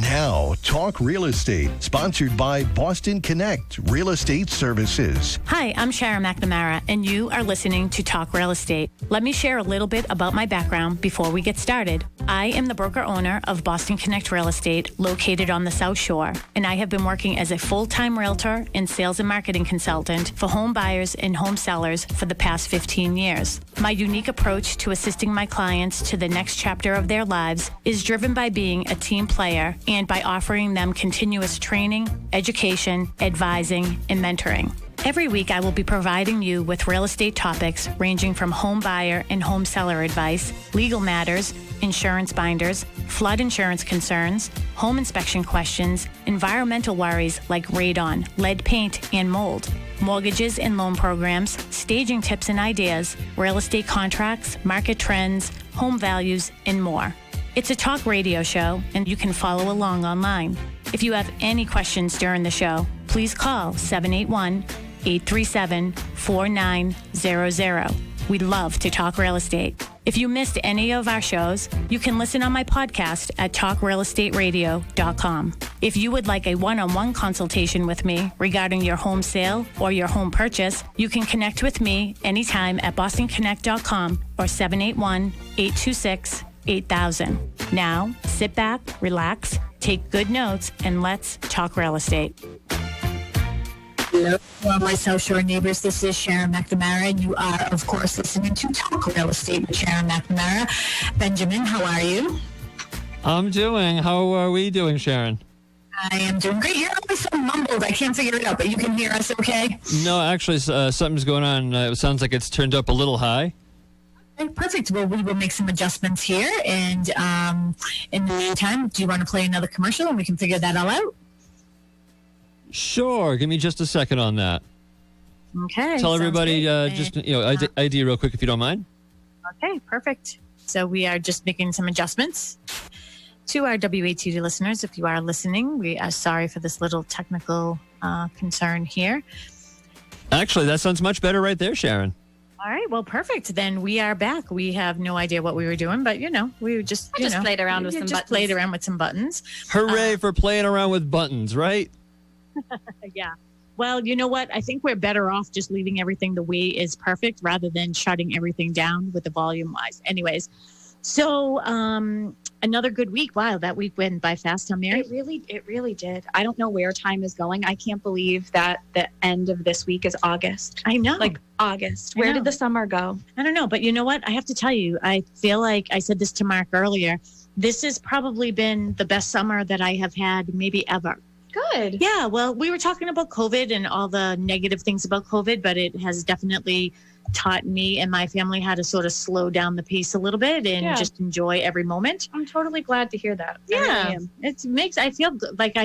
Now, Talk Real Estate, sponsored by Boston Connect Real Estate Services. Hi, I'm Sharon McNamara, and you are listening to Talk Real Estate. Let me share a little bit about my background before we get started. I am the broker-owner of Boston Connect Real Estate, located on the South Shore, and I have been working as a full-time realtor and sales and marketing consultant for home buyers and home sellers for the past 15 years. My unique approach to assisting my clients to the next chapter of their lives is driven by being a team player and by offering them continuous training, education, advising, and mentoring. Every week, I will be providing you with real estate topics ranging from home buyer and home seller advice, legal matters, insurance binders, flood insurance concerns, home inspection questions, environmental worries like radon, lead paint, and mold, mortgages and loan programs, staging tips and ideas, real estate contracts, market trends, home values, and more. It's a talk radio show, and you can follow along online. If you have any questions during the show, please call 781-837-4900. We'd love to talk real estate. If you missed any of our shows, you can listen on my podcast at talkrealestateradio.com. If you would like a one-on-one consultation with me regarding your home sale or your home purchase, you can connect with me anytime at bostonconnect.com or 781-826-8000. Now, sit back, relax, take good notes, and let's talk real estate. Hello, my South Shore neighbors. This is Sharon McNamara, and you are, of course, listening to Talk Real Estate with Sharon McNamara. Benjamin, how are you? I'm doing. How are we doing, Sharon? I am doing great. You're always so mumbled. I can't figure it out, but you can hear us okay? No, actually, something's going on. It sounds like it's turned up a little high. Okay, perfect. Well, we will make some adjustments here, and in the meantime, do you want to play another commercial, and we can figure that all out? Sure. Give me just a second on that. Okay. Tell everybody ID real quick if you don't mind. Okay, perfect. So we are just making some adjustments. To our WATD listeners, if you are listening, we are sorry for this little technical concern here. Actually, that sounds much better right there, Sharon. All right, well, perfect. Then we are back. We have no idea what we were doing, but, we were just, played around with some buttons. Played around with some buttons. Hooray for playing around with buttons, right? Yeah. Well, you know what? I think we're better off just leaving everything the way is perfect rather than shutting everything down with the volume wise. Anyways, so another good week. Wow, that week went by fast, huh, Mary? It really did. I don't know where time is going. I can't believe that the end of this week is August. I know. Like August. Where did the summer go? I don't know. But you know what? I have to tell you, I feel like I said this to Mark earlier. This has probably been the best summer that I have had maybe ever. Good. Yeah, well, we were talking about COVID and all the negative things about COVID, but it has definitely taught me and my family how to sort of slow down the pace a little bit and just enjoy every moment. I'm totally glad to hear that. Yeah, I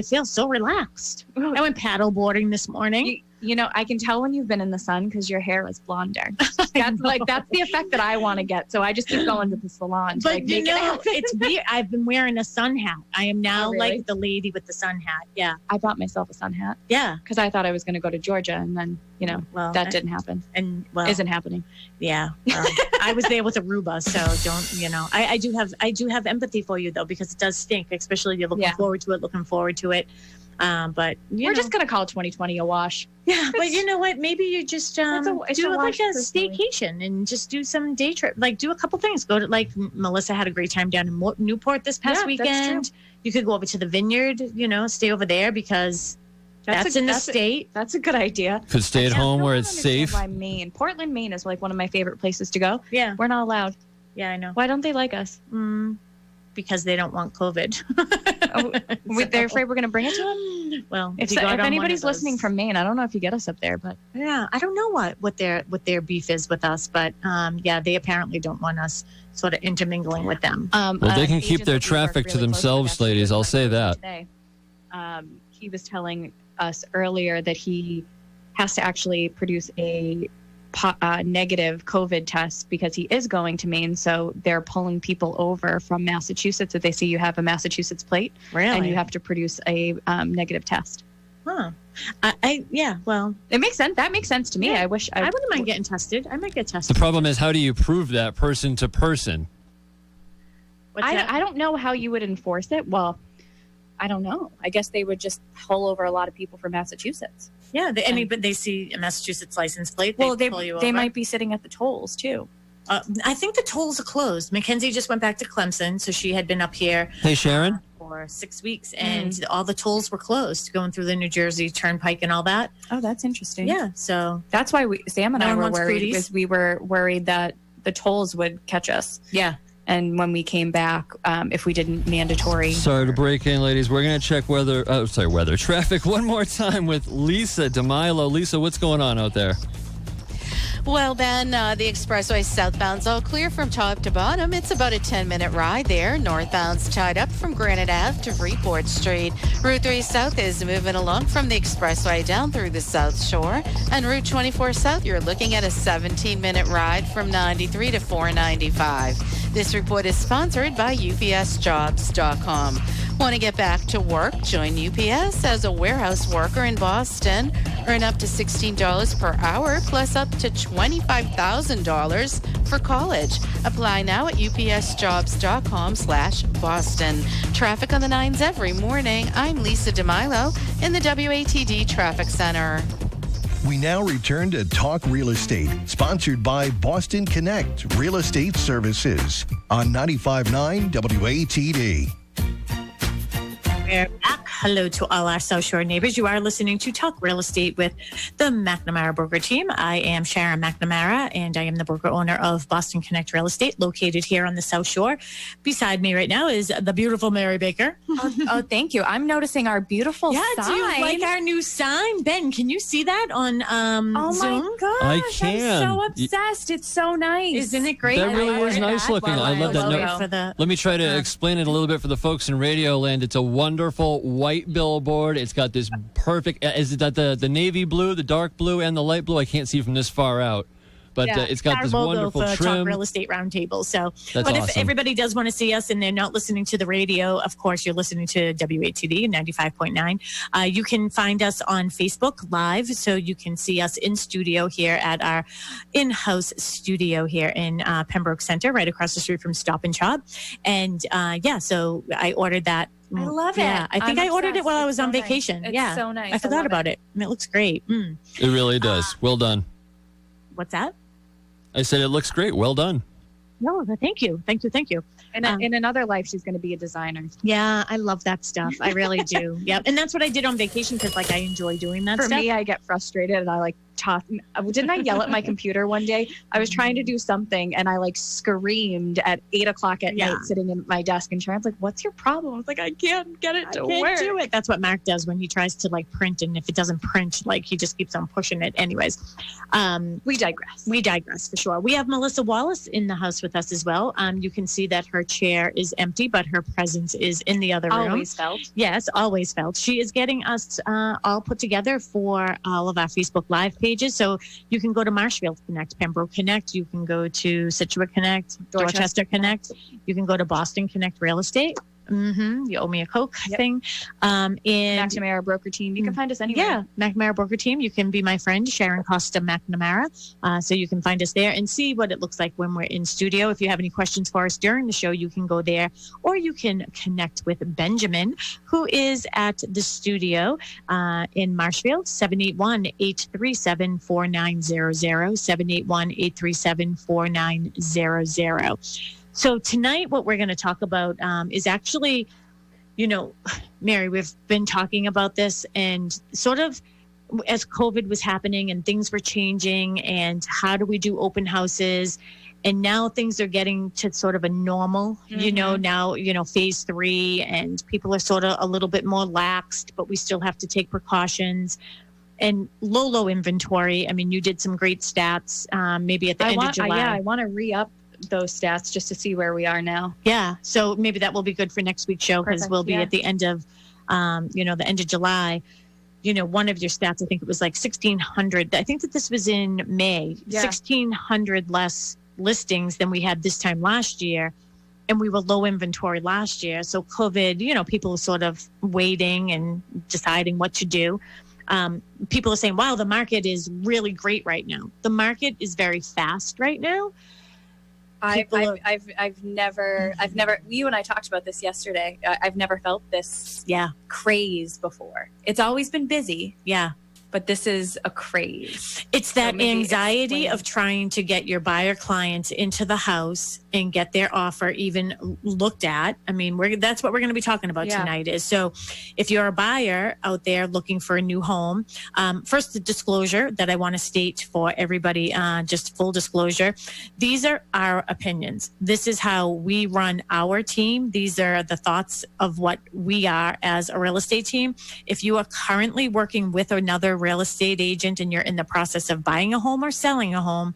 feel so relaxed. I went paddle boarding this morning. I can tell when you've been in the sun because your hair is blonder. That's the effect that I want to get. So I just keep going to the salon. But it's weird. I've been wearing a sun hat. I am now like the lady with the sun hat. Yeah. I bought myself a sun hat. Yeah. Because I thought I was going to go to Georgia, and then that didn't happen. And isn't happening. Yeah. I was there with Aruba, so don't. I do have empathy for you though, because it does stink, especially if you're looking forward to it. But we're just gonna call 2020 a wash. Yeah, but you know what? Maybe you just do like a staycation and just do some day trip. Like do a couple things. Go to Melissa had a great time down in Newport this past weekend. That's true. You could go over to the Vineyard. Stay over there because that's in the state. That's a good idea. Could stay at home where it's safe. Why Maine? Portland, Maine is like one of my favorite places to go. Yeah, we're not allowed. Yeah, I know. Why don't they like us? Because they don't want COVID. They're afraid we're going to bring it to them? Well, if anybody's listening from Maine, I don't know if you get us up there, but yeah, I don't know what their beef is with us, but they apparently don't want us sort of intermingling with them. Well, they can keep their traffic to themselves, ladies. I'll say that. Today, he was telling us earlier that he has to actually produce a negative COVID test because he is going to Maine. So they're pulling people over from Massachusetts if they see you have a Massachusetts plate. Really? And you have to produce a negative test. Huh. Well, it makes sense. That makes sense to me. Yeah. I wouldn't mind getting tested. I might get tested. The problem is, how do you prove that person to person? I don't know how you would enforce it. Well, I don't know. I guess they would just pull over a lot of people from Massachusetts. Yeah, but they see a Massachusetts license plate. Well, pull you they over. might be sitting at the tolls too. I think the tolls are closed. Mackenzie just went back to Clemson, so she had been up here. Hey, Sharon. For 6 weeks, and all the tolls were closed, going through the New Jersey Turnpike and all that. Oh, that's interesting. Yeah, so that's why Sam and I were worried cooties. because we were worried that the tolls would catch us. Yeah. And when we came back, if we didn't mandatory. Sorry to break in, ladies. We're going to check weather traffic one more time with Lisa DeMilo. Lisa, what's going on out there? Well, Ben, the expressway southbound's all clear from top to bottom. It's about a 10-minute ride there. Northbound's tied up from Granite Ave to Freeport Street. Route 3 South is moving along from the expressway down through the South Shore. And Route 24 South, you're looking at a 17-minute ride from 93 to 495. This report is sponsored by UPSJobs.com. Want to get back to work? Join UPS as a warehouse worker in Boston. Earn up to $16 per hour, plus up to $25,000 for college. Apply now at upsjobs.com/Boston. Traffic on the 9s every morning. I'm Lisa DeMilo in the WATD Traffic Center. We now return to Talk Real Estate, sponsored by Boston Connect Real Estate Services on 95.9 WATD. We're back. Hello to all our South Shore neighbors. You are listening to Talk Real Estate with the McNamara Broker Team. I am Sharon McNamara, and I am the broker owner of Boston Connect Real Estate, located here on the South Shore. Beside me right now is the beautiful Mary Baker. Oh, thank you. I'm noticing our beautiful sign. Do you like our new sign? Ben, can you see that on Oh Zoom? my gosh, I can. I'm so obsessed. It's so nice. Isn't it great? That really is nice looking. I love that. No, Let me try to explain it a little bit for the folks in Radio Land. It's a wonderful white billboard. It's got this perfect, is it the navy blue, the dark blue, and the light blue? I can't see from this far out. But it's got this wonderful for trim. Talk Real Estate Roundtable. So, That's but awesome. If everybody does want to see us and they're not listening to the radio, of course, you're listening to WATD 95.9. You can find us on Facebook Live, so you can see us in studio here at our in-house studio here in Pembroke Center, right across the street from Stop and Shop. And so I ordered that. I love it. Yeah, I think I ordered it while I was on vacation. Nice. Yeah, It's so nice. I forgot about it, and it looks great. It really does. Well done. What's that? I said it looks great. Well done. No, thank you. And in another life, she's going to be a designer. Yeah, I love that stuff. I really do. Yep. And that's what I did on vacation because, I enjoy doing that For stuff. me, I get frustrated and I didn't I yell at my computer one day? I was trying to do something and I screamed at 8:00 at night sitting in my desk, and Sharon's like, "What's your problem?" I was like, "I can't get it to work." I can't do it. That's what Mark does when he tries to print, and if it doesn't print, he just keeps on pushing it. Anyways, we digress. We digress for sure. We have Melissa Wallace in the house with us as well. You can see that her chair is empty, but her presence is in the other room. Always felt. Yes, always felt. She is getting us all put together for all of our Facebook Live pages. So you can go to Marshfield Connect, Pembroke Connect. You can go to Situate Connect, Dorchester Connect. You can go to Boston Connect Real Estate. You owe me a Coke thing. And McNamara Broker Team. You can find us anywhere. Yeah, McNamara Broker Team. You can be my friend, Sharon Costa McNamara. So you can find us there and see what it looks like when we're in studio. If you have any questions for us during the show, you can go there, or you can connect with Benjamin, who is at the studio in Marshfield, 781-837-4900, 781-837-4900. So tonight, what we're going to talk about is actually, Mary, we've been talking about this, and sort of as COVID was happening and things were changing, and how do we do open houses? And now things are getting to sort of a normal, now, phase 3, and people are sort of a little bit more laxed, but we still have to take precautions. And low inventory. I mean, you did some great stats, maybe at the end of July. I want to re-up those stats just to see where we are now. Yeah. So maybe that will be good for next week's show, because we'll be at the end of, the end of July. One of your stats, I think it was 1,600. I think that this was in May. 1,600 less listings than we had this time last year. And we were low inventory last year. So COVID, people are sort of waiting and deciding what to do. People are saying, wow, the market is really great right now. The market is very fast right now. I've never, you and I talked about this yesterday. I've never felt this craze before. It's always been busy. Yeah. But this is a craze. It's that anxiety of trying to get your buyer clients into the house and get their offer even looked at. I mean, that's what we're going to be talking about tonight. Is so if you're a buyer out there looking for a new home, first the disclosure that I want to state for everybody, just full disclosure. These are our opinions. This is how we run our team. These are the thoughts of what we are as a real estate team. If you are currently working with another real estate agent and you're in the process of buying a home or selling a home,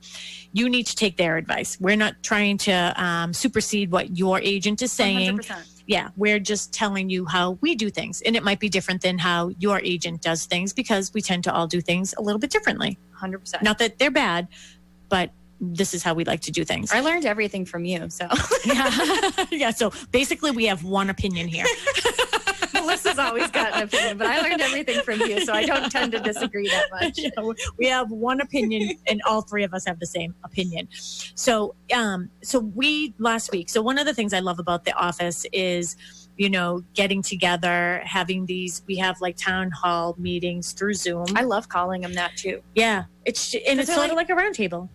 you need to take their advice. We're not trying to supersede what your agent is saying. 100%. Yeah, we're just telling you how we do things. And it might be different than how your agent does things because we tend to all do things a little bit differently. 100%. Not that they're bad, but this is how we like to do things. I learned everything from you, so. Yeah, so basically we have one opinion here. Melissa's always got an opinion, but I learned everything from you, so I don't tend to disagree that much. Yeah, we have one opinion, and all three of us have the same opinion. So, last week. So one of the things I love about the office is, getting together, having we have like town hall meetings through Zoom. I love calling them that too. Yeah, it's sort of like a roundtable.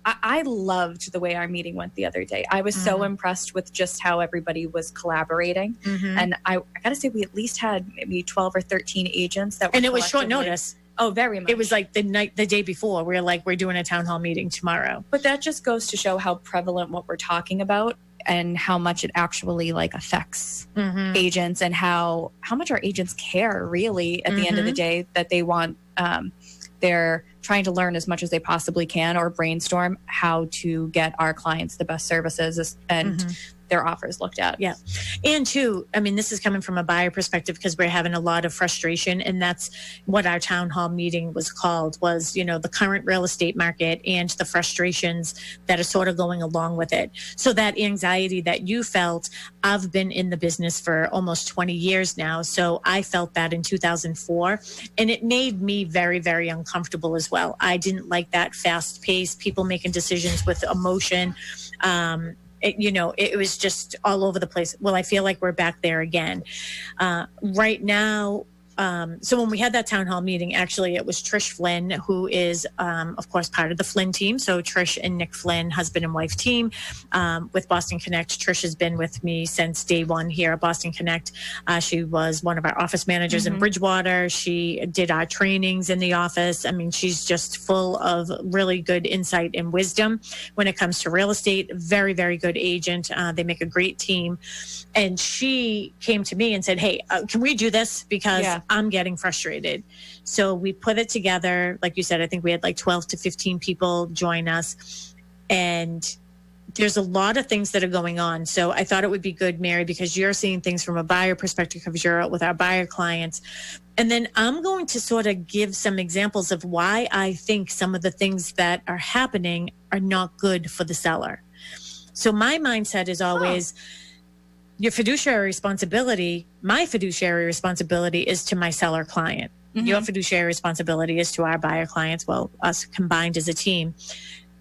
I loved the way our meeting went the other day. I was so impressed with just how everybody was collaborating. And I got to say, we at least had maybe 12 or 13 agents that were and it was short notice. Oh, very much. It was like the day before. We're doing a town hall meeting tomorrow. But that just goes to show how prevalent what we're talking about and how much it actually affects agents and how much our agents care really at the end of the day, that they want, they're trying to learn as much as they possibly can or brainstorm how to get our clients the best services and their offers looked at. Yeah. And two, I mean, this is coming from a buyer perspective because we're having a lot of frustration. And that's what our town hall meeting was called, was, the current real estate market and the frustrations that are sort of going along with it. So that anxiety that you felt, I've been in the business for almost 20 years now. So I felt that in 2004, and it made me very, very uncomfortable as well. I didn't like that fast pace, people making decisions with emotion. It was just all over the place. Well, I feel like we're back there again. Right now, so when we had that town hall meeting, actually, it was Trish Flynn, who is, of course, part of the Flynn team. So Trish and Nick Flynn, husband and wife team with Boston Connect. Trish has been with me since day one here at Boston Connect. She was one of our office managers in Bridgewater. She did our trainings in the office. I mean, she's just full of really good insight and wisdom when it comes to real estate. Very, very good agent. They make a great team. And she came to me and said, hey, can we do this? Because I'm getting frustrated. So we put it together. Like you said, I think we had like 12 to 15 people join us. And there's a lot of things that are going on. So I thought it would be good, Mary, because you're seeing things from a buyer perspective because you're out with our buyer clients. And then I'm going to sort of give some examples of why I think some of the things that are happening are not good for the seller. So my mindset is always... Your fiduciary responsibility, my fiduciary responsibility is to my seller client. Your fiduciary responsibility is to our buyer clients, well, us combined as a team.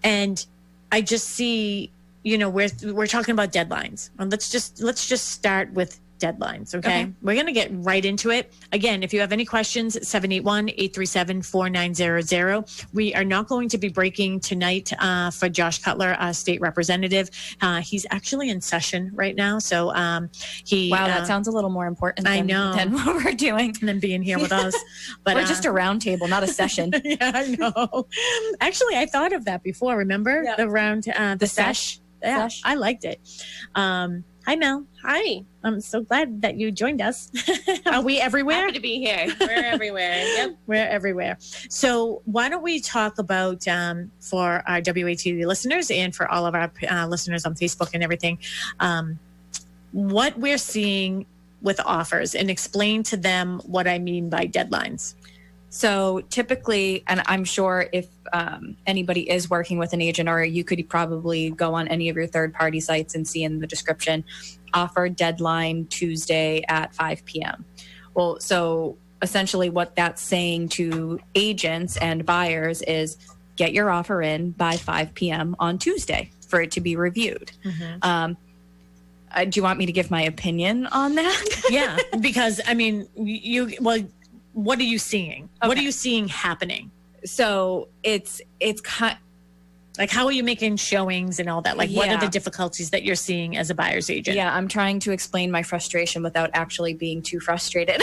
And I just see, we're talking about deadlines. Well, let's just start with deadlines. Okay. We're going to get right into it. Again, if you have any questions, 781-837-4900. We are not going to be breaking tonight for Josh Cutler, our state representative. He's actually in session right now. So Wow, that sounds a little more important than what we're doing. Than being here with us. But we're just a round table, not a session. Yeah, I know. Actually, I thought of that before. Remember the round, the sesh? Yeah, sesh. I liked it. Hi, Mel. Hi. I'm so glad that you joined us. Are we everywhere? Happy to be here. We're everywhere. Yep. We're everywhere. So why don't we talk about, for our WAT listeners and for all of our listeners on Facebook and everything, what we're seeing with offers and explain to them what I mean by deadlines. So typically, and I'm sure if anybody is working with an agent, or you could probably go on any of your third-party sites and see in the description, offer deadline Tuesday at 5 p.m. Well, so essentially what that's saying to agents and buyers is get your offer in by 5 p.m. on Tuesday. for it to be reviewed. Do you want me to give my opinion on that? Yeah, because I mean, what are you seeing? Okay. What are you seeing happening? So it's like, how are you making showings and all that? Like, what are the difficulties that you're seeing as a buyer's agent? Yeah, I'm trying to explain my frustration without actually being too frustrated.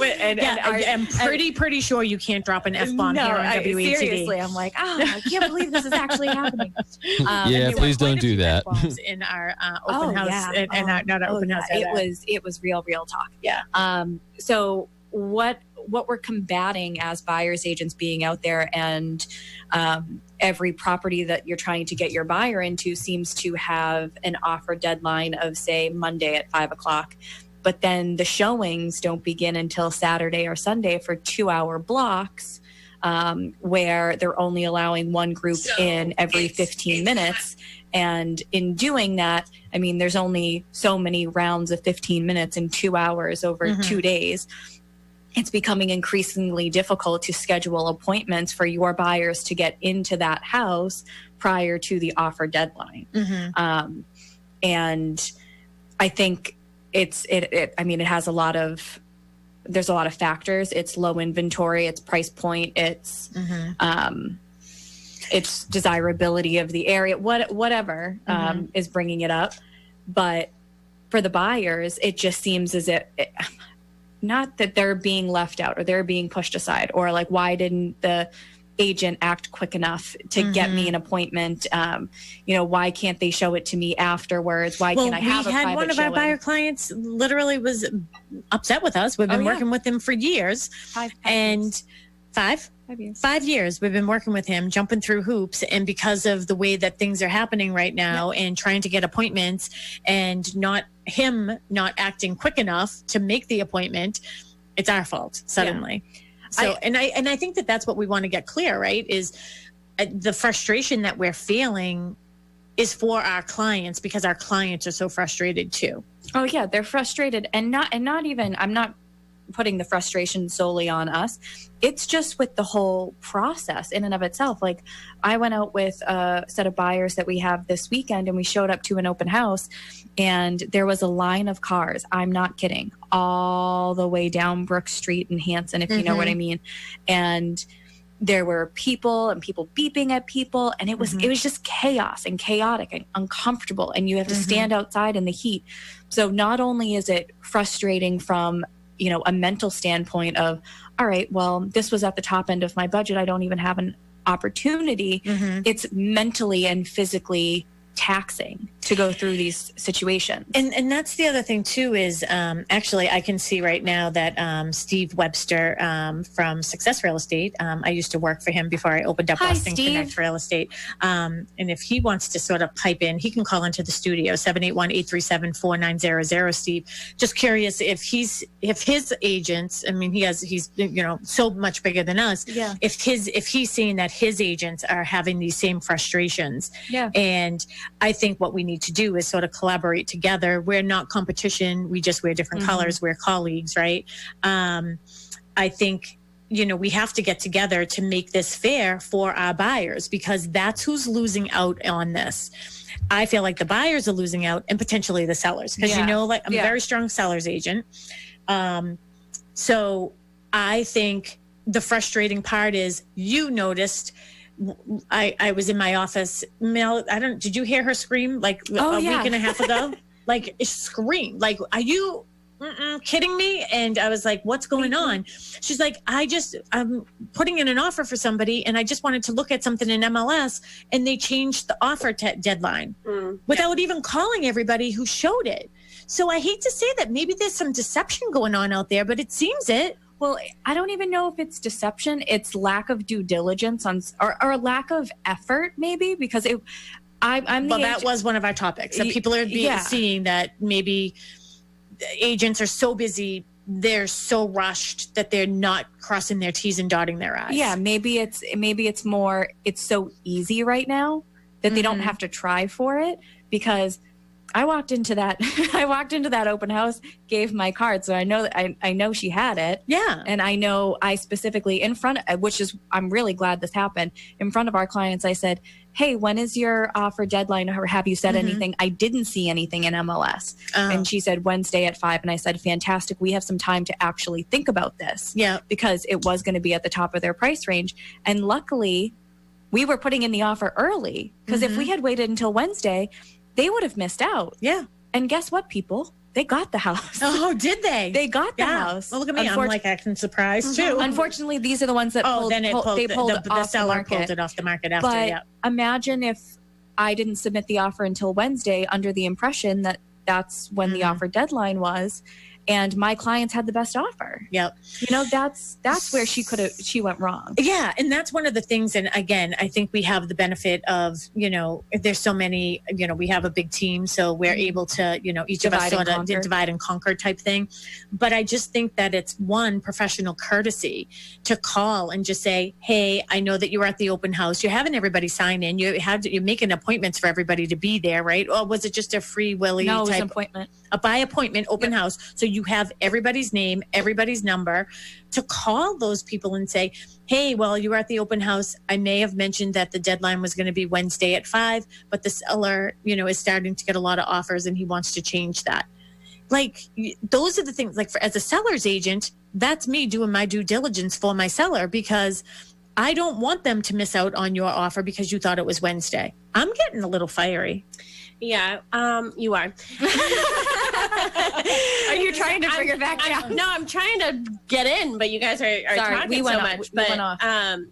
I'm pretty sure you can't drop an F-bomb here on WATD. Seriously, I'm like, I can't believe this is actually happening. Please don't do that. In our open house, It was real talk. Yeah. So what we're combating as buyer's agents being out there, and every property that you're trying to get your buyer into seems to have an offer deadline of, say, Monday at 5:00. But then the showings don't begin until Saturday or Sunday for 2-hour blocks, where they're only allowing one group in every 15 minutes. And in doing that, I mean, there's only so many rounds of 15 minutes in 2 hours over 2 days. It's becoming increasingly difficult to schedule appointments for your buyers to get into that house prior to the offer deadline. And I think there's a lot of factors. It's low inventory, it's price point, it's desirability of the area, whatever is bringing it up. But for the buyers, it just seems as if not that they're being left out or they're being pushed aside, or like, why didn't the agent act quick enough to get me an appointment? Why can't they show it to me afterwards? Why can't I have a private showing? We had one of our buyer clients literally was upset with us. We've been working with him for years. 5 years we've been working with him, jumping through hoops, and because of the way that things are happening right now and trying to get appointments and not acting quick enough to make the appointment, it's our fault suddenly. So I think that's what we want to get clear, right, is the frustration that we're feeling is for our clients, because our clients are so frustrated too. Oh yeah, they're frustrated, and not even, I'm not putting the frustration solely on us. It's just with the whole process in and of itself. Like, I went out with a set of buyers that we have this weekend, and we showed up to an open house, and there was a line of cars, I'm not kidding, all the way down Brook Street in Hanson, if you know what I mean. And there were people beeping at people, and it was just chaos and chaotic and uncomfortable, and you have to stand outside in the heat. So not only is it frustrating from a mental standpoint of, all right, well, this was at the top end of my budget, I don't even have an opportunity. It's mentally and physically taxing to go through these situations. And that's the other thing too, is actually I can see right now that Steve Webster from Success Real Estate, I used to work for him before I opened up Boston Connect Real Estate. And if he wants to sort of pipe in, he can call into the studio, 781-837-4900, Steve. Just curious if his agents, I mean, he's so much bigger than us. Yeah. If he's seeing that his agents are having these same frustrations. Yeah. And I think what we need to do is sort of collaborate together. We're not competition. We just wear different colors. We're colleagues, right? I think, we have to get together to make this fair for our buyers, because that's who's losing out on this. I feel like the buyers are losing out, and potentially the sellers, because I'm a very strong seller's agent. So I think the frustrating part is, you noticed, I was in my office, Mel, did you hear her scream like a week and a half ago? Like, scream, like, are you kidding me? And I was like, what's going on? She's like, I'm putting in an offer for somebody, and I just wanted to look at something in MLS, and they changed the offer deadline without even calling everybody who showed it. So I hate to say that maybe there's some deception going on out there, but it seems it. Well, I don't even know if it's deception. It's lack of due diligence or lack of effort, maybe, because that was one of our topics. That people are seeing that maybe agents are so busy, they're so rushed that they're not crossing their T's and dotting their I's. Yeah, maybe it's more, it's so easy right now that they don't have to try for it, because I walked into that open house, gave my card. So I know that I know she had it. Yeah. And I know I specifically I'm really glad this happened. In front of our clients, I said, hey, when is your offer deadline, or have you said anything? I didn't see anything in MLS. And she said Wednesday at 5. And I said, fantastic. We have some time to actually think about this. Yeah. Because it was going to be at the top of their price range. And luckily, we were putting in the offer early, because if we had waited until Wednesday, they would have missed out. Yeah. And guess what, people? They got the house. Oh, did they? They got the house. Well, look at me. I'm like acting surprised too. Unfortunately, these are the ones that pulled the seller pulled it off the market after. But imagine if I didn't submit the offer until Wednesday under the impression that that's when the offer deadline was, and my clients had the best offer. Yep. That's where she went wrong. Yeah. And that's one of the things. And again, I think we have the benefit of, there's so many, we have a big team, so we're able to, each of us sort of divide and conquer type thing. But I just think that it's one, professional courtesy to call and just say, hey, I know that you were at the open house. You're having everybody sign in. You're making appointments for everybody to be there, right? Or was it just a free willy No, it was type? an appointment. A by appointment open house. So you have everybody's name, everybody's number, to call those people and say, hey, well, you were at the open house. I may have mentioned that the deadline was going to be Wednesday at 5, but the seller, is starting to get a lot of offers and he wants to change that. Like, those are the things, like, as a seller's agent, that's me doing my due diligence for my seller, because I don't want them to miss out on your offer because you thought it was Wednesday. I'm getting a little fiery. Yeah, you are. Are you trying to bring her back down? No, I'm trying to get in, but you guys are talking so much. We went off. A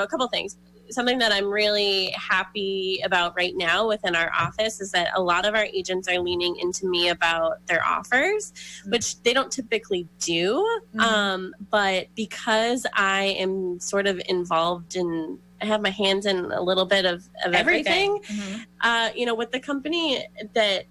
couple things. Something that I'm really happy about right now within our office is that a lot of our agents are leaning into me about their offers, which they don't typically do. But because I am sort of involved in, I have my hands in a little bit of everything. With the company that,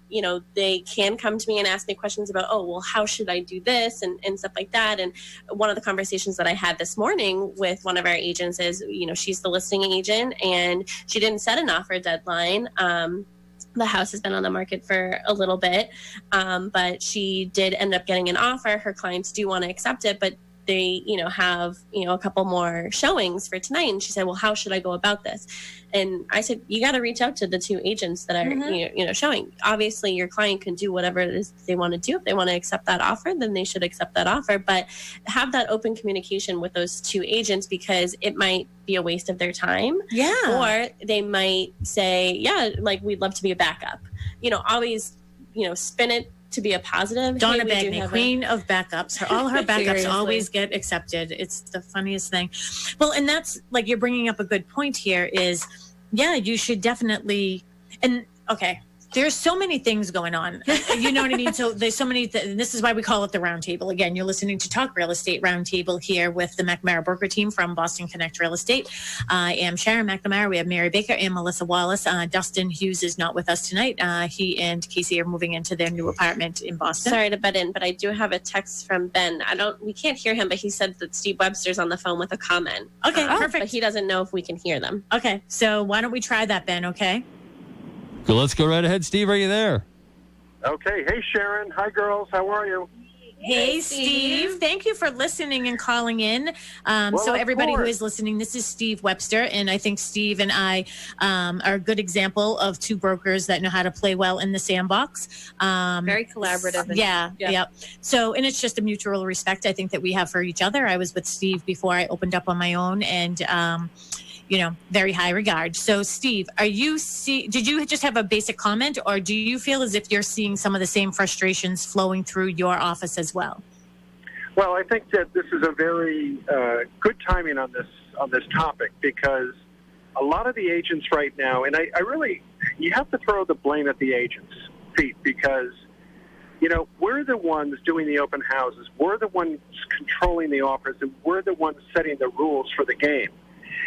they can come to me and ask me questions about, oh, well, how should I do this and stuff like that. And one of the conversations that I had this morning with one of our agents is, she's the listing agent and she didn't set an offer deadline. The house has been on the market for a little bit, but she did end up getting an offer. Her clients do want to accept it, but they, have, a couple more showings for tonight. And she said, well, how should I go about this? And I said, you got to reach out to the two agents that are, showing. Obviously, your client can do whatever it is they want to do. If they want to accept that offer, then they should accept that offer. But have that open communication with those two agents, because it might be a waste of their time. Yeah. Or they might say, yeah, like, we'd love to be a backup. Always, spin it to be a positive. Donna Bagney, queen of backups. All her backups always get accepted. It's the funniest thing. Well, and that's, like, you're bringing up a good point here is, yeah, you should definitely, and okay, there's so many things going on. You know what I mean? So there's so many, and this is why we call it the Roundtable. Again, you're listening to Talk Real Estate Roundtable here with the McNamara broker team from Boston Connect Real Estate. I am Sharon McNamara. We have Mary Baker and Melissa Wallace. Dustin Hughes is not with us tonight. He and Casey are moving into their new apartment in Boston. Sorry to butt in, but I do have a text from Ben. We can't hear him, but he said that Steve Webster's on the phone with a comment. Okay, perfect. But he doesn't know if we can hear them. Okay, so why don't we try that, Ben, okay? Let's go right ahead. Steve, are you there? Okay. Hey, Sharon. Hi, girls. How are you? Hey, Steve. Thank you for listening and calling in. So everybody who is listening, this is Steve Webster, and I think Steve and I are a good example of two brokers that know how to play well in the sandbox. Very collaborative. Yeah. So, and it's just a mutual respect, I think, that we have for each other. I was with Steve before I opened up on my own, and very high regard. So, Steve, did you just have a basic comment, or do you feel as if you're seeing some of the same frustrations flowing through your office as well? Well, I think that this is a very good timing on this topic, because a lot of the agents right now, and I really, you have to throw the blame at the agents' feet, because we're the ones doing the open houses, we're the ones controlling the offers, and we're the ones setting the rules for the game.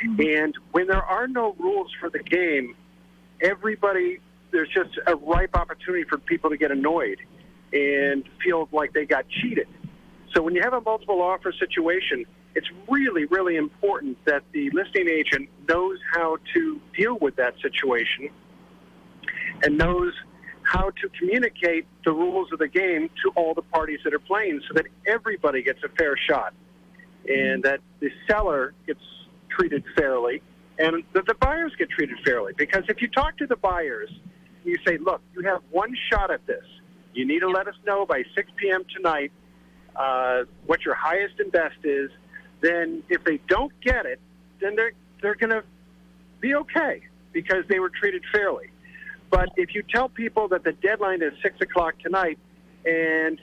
And when there are no rules for the game, there's just a ripe opportunity for people to get annoyed and feel like they got cheated. So when you have a multiple offer situation, it's really, really important that the listing agent knows how to deal with that situation and knows how to communicate the rules of the game to all the parties that are playing so that everybody gets a fair shot and that the seller gets treated fairly and that the buyers get treated fairly. Because if you talk to the buyers, you say, look, you have one shot at this. You need to let us know by 6 p.m. tonight what your highest and best is. Then if they don't get it, then they're going to be okay because they were treated fairly. But if you tell people that the deadline is 6 o'clock tonight and,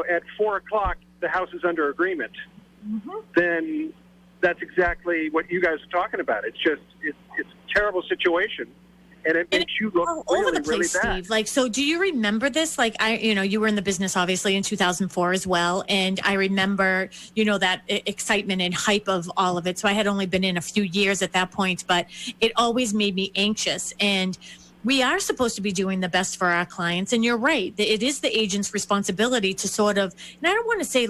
at 4 o'clock the house is under agreement, then that's exactly what you guys are talking about. It's just, it's a terrible situation. And it makes you look all really, over the place, really bad. Steve. So do you remember this? You were in the business obviously in 2004 as well. And I remember, that excitement and hype of all of it. So I had only been in a few years at that point, but it always made me anxious. And we are supposed to be doing the best for our clients. And you're right. It is the agent's responsibility to sort of, and I don't want to say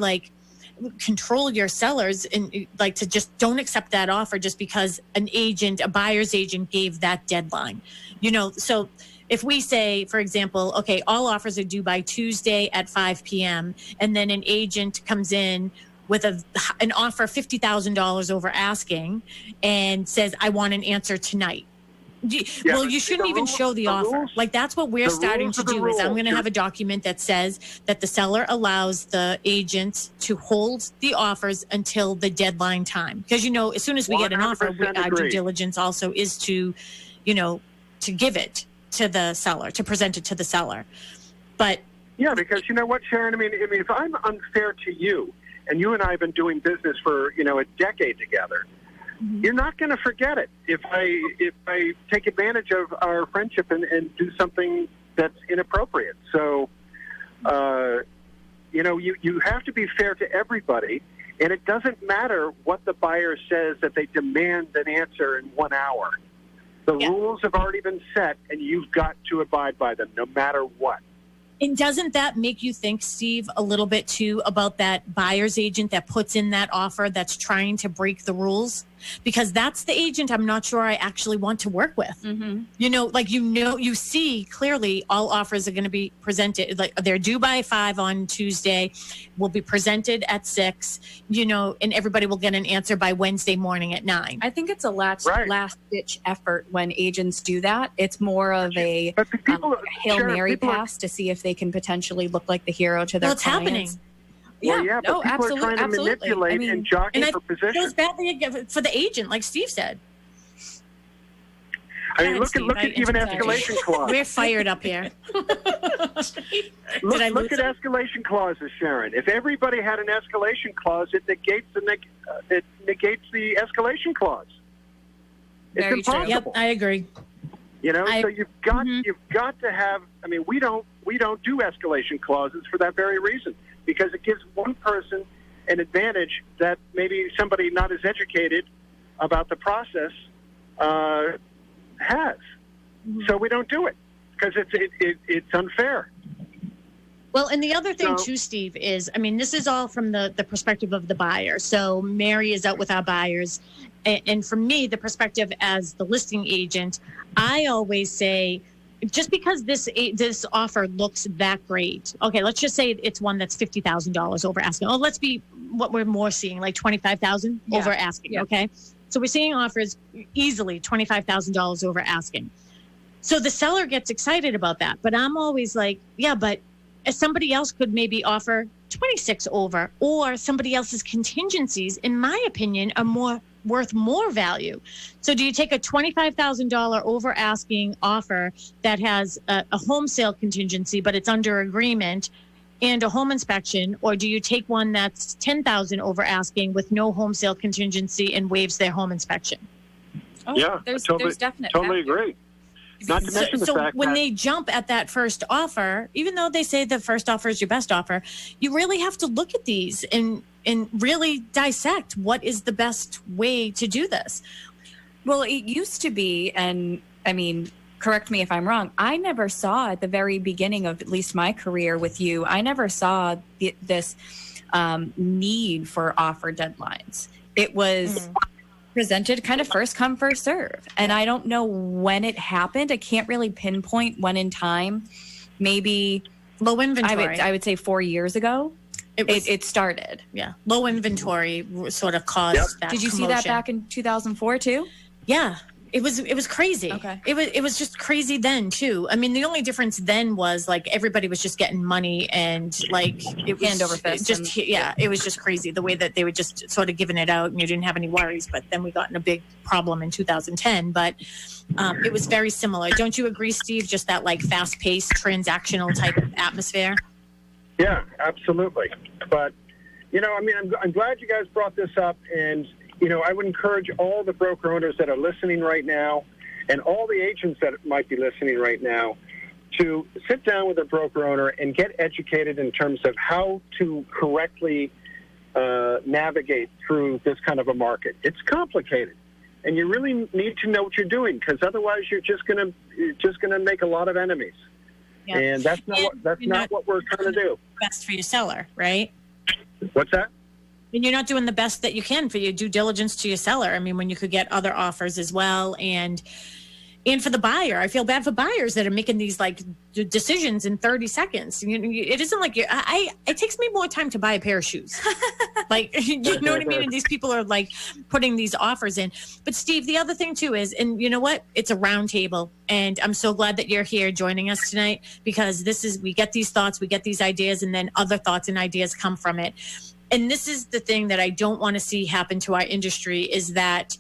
control your sellers and to just don't accept that offer just because a buyer's agent gave that deadline. So if we say, for example, okay, all offers are due by Tuesday at 5 p.m. and then an agent comes in with an offer $50,000 over asking and says, I want an answer tonight. Well, you shouldn't even show the offer. That's what we're starting to do is I'm going to have a document that says that the seller allows the agent to hold the offers until the deadline time. Because, as soon as we get an offer, our due diligence also is to give it to the seller, to present it to the seller. But yeah, because you know what, Sharon? I mean, if I'm unfair to you, and you and I have been doing business for, a decade together, you're not going to forget it if I take advantage of our friendship and do something that's inappropriate. So, you have to be fair to everybody, and it doesn't matter what the buyer says that they demand an answer in 1 hour. The rules have already been set, and you've got to abide by them no matter what. And doesn't that make you think, Steve, a little bit too about that buyer's agent that puts in that offer that's trying to break the rules? Because that's the agent I'm not sure I actually want to work with. You see clearly all offers are going to be presented. They're due by 5 on Tuesday, will be presented at 6, and everybody will get an answer by Wednesday morning at 9. I think it's a last-ditch effort when agents do that. It's more of a Hail Mary pass to see if they can potentially look like the hero to their clients. Happening. But people are trying to manipulate and jockey for position. It feels badly for the agent, like Steve said. Look at even escalation clause. We're fired up here. Look at escalation clauses, Sharon. If everybody had an escalation clause, it negates the escalation clause. It's impossible. Yep, I agree. So you've got to have. I mean, we don't do escalation clauses for that very reason. Because it gives one person an advantage that maybe somebody not as educated about the process has. So we don't do it because it's unfair. Well, and the other thing too, Steve, is, this is all from the perspective of the buyer. So Mary is out with our buyers. And for me, the perspective as the listing agent, I always say, just because this offer looks that great, okay, let's just say it's one that's $50,000 over asking. Oh, let's be what we're more seeing, like $25,000 over asking. Okay, so we're seeing offers easily $25,000 over asking. So the seller gets excited about that, but I'm always like, but somebody else could maybe offer 26 over, or somebody else's contingencies, in my opinion, are worth more value. So do you take a $25,000 over asking offer that has a home sale contingency, but it's under agreement, and a home inspection, or do you take one that's $10,000 over asking with no home sale contingency and waives their home inspection? There's definite totally agree. Not to mention the fact when that they jump at that first offer, even though they say the first offer is your best offer, you really have to look at these and really dissect what is the best way to do this. Well, it used to be, and correct me if I'm wrong, I never saw at the very beginning of at least my career with you, I never saw this need for offer deadlines. It was presented kind of first come, first serve. And I don't know when it happened. I can't really pinpoint when in time. Maybe low inventory. I would say 4 years ago. It started. Yeah. Low inventory sort of caused that. Did you see that back in 2004 too? Yeah. It was crazy. Okay. It was just crazy then too. I mean, the only difference then was like everybody was just getting money and like it was hand over fist. It was just crazy the way that they were just sort of giving it out and you didn't have any worries. But then we got in a big problem in 2010. But it was very similar. Don't you agree, Steve? Just that like fast-paced transactional type of atmosphere. Yeah, absolutely. But I mean, I'm glad you guys brought this up, and I would encourage all the broker owners that are listening right now and all the agents that might be listening right now to sit down with a broker owner and get educated in terms of how to correctly navigate through this kind of a market. It's complicated, and you really need to know what you're doing, because otherwise you're just going to make a lot of enemies. Yeah. And that's not what we're trying to do. Best for your seller, right? What's that? And you're not doing the best that you can for your due diligence to your seller. I mean, when you could get other offers as well, and for the buyer, I feel bad for buyers that are making these like decisions in 30 seconds. It isn't like it takes me more time to buy a pair of shoes. Like, you know what I mean? And these people are like putting these offers in. But Steve, the other thing too is, and you know what? It's a roundtable. And I'm so glad that you're here joining us tonight, because we get these thoughts, we get these ideas, and then other thoughts and ideas come from it. And this is the thing that I don't want to see happen to our industry, is that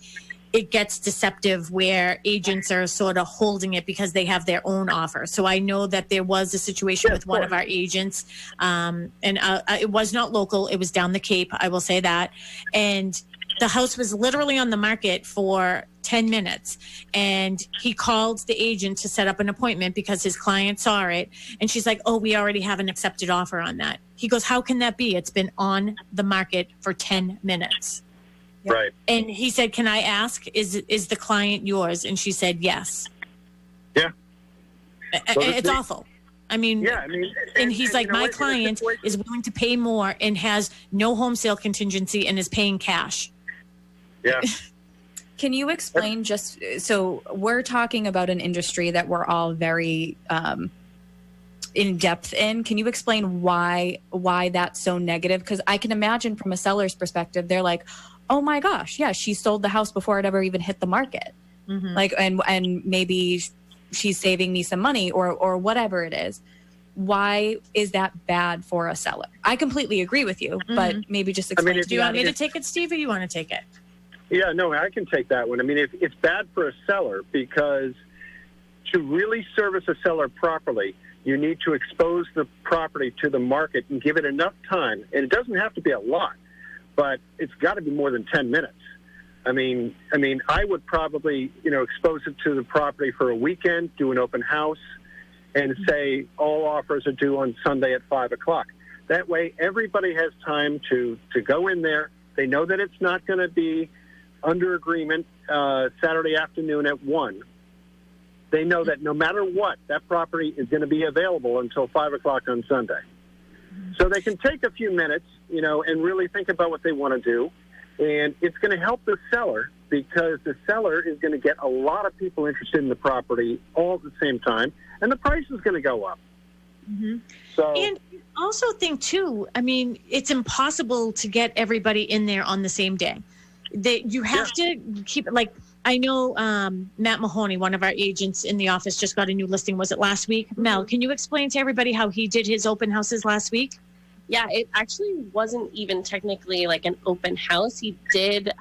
it gets deceptive where agents are sort of holding it because they have their own offer. So I know that there was a situation with one of our agents, and it was not local. It was down the Cape, I will say that. And the house was literally on the market for 10 minutes. And he called the agent to set up an appointment because his client saw it. And she's like, oh, we already have an accepted offer on that. He goes, how can that be? It's been on the market for 10 minutes. Right. And he said, can I ask, is the client yours? And she said, yes. Yeah. It's awful. I mean, and he's like, my client is willing to pay more and has no home sale contingency and is paying cash. Yeah. Can you explain so we're talking about an industry that we're all very in depth in. Can you explain why that's so negative? Because I can imagine from a seller's perspective, they're like, oh my gosh, yeah, she sold the house before it ever even hit the market. Mm-hmm. Like, and maybe she's saving me some money or whatever it is. Why is that bad for a seller? I completely agree with you, but maybe just explain. Do you want me to take it, Steve, or you want to take it? Yeah, no, I can take that one. I mean, it's bad for a seller because to really service a seller properly, you need to expose the property to the market and give it enough time. And it doesn't have to be a lot, but it's got to be more than 10 minutes. I mean, I would probably, expose it to the property for a weekend, do an open house, and say all offers are due on Sunday at 5 o'clock. That way, everybody has time to go in there. They know that it's not going to be under agreement Saturday afternoon at 1. They know that no matter what, that property is going to be available until 5 o'clock on Sunday. So they can take a few minutes, and really think about what they want to do. And it's going to help the seller because the seller is going to get a lot of people interested in the property all at the same time, and the price is going to go up. Mm-hmm. So, and also think, too, I mean, it's impossible to get everybody in there on the same day. You have to keep it like, I know Matt Mahoney, one of our agents in the office, just got a new listing. Was it last week? Mm-hmm. Mel, can you explain to everybody how he did his open houses last week? Yeah, it actually wasn't even technically like an open house. He did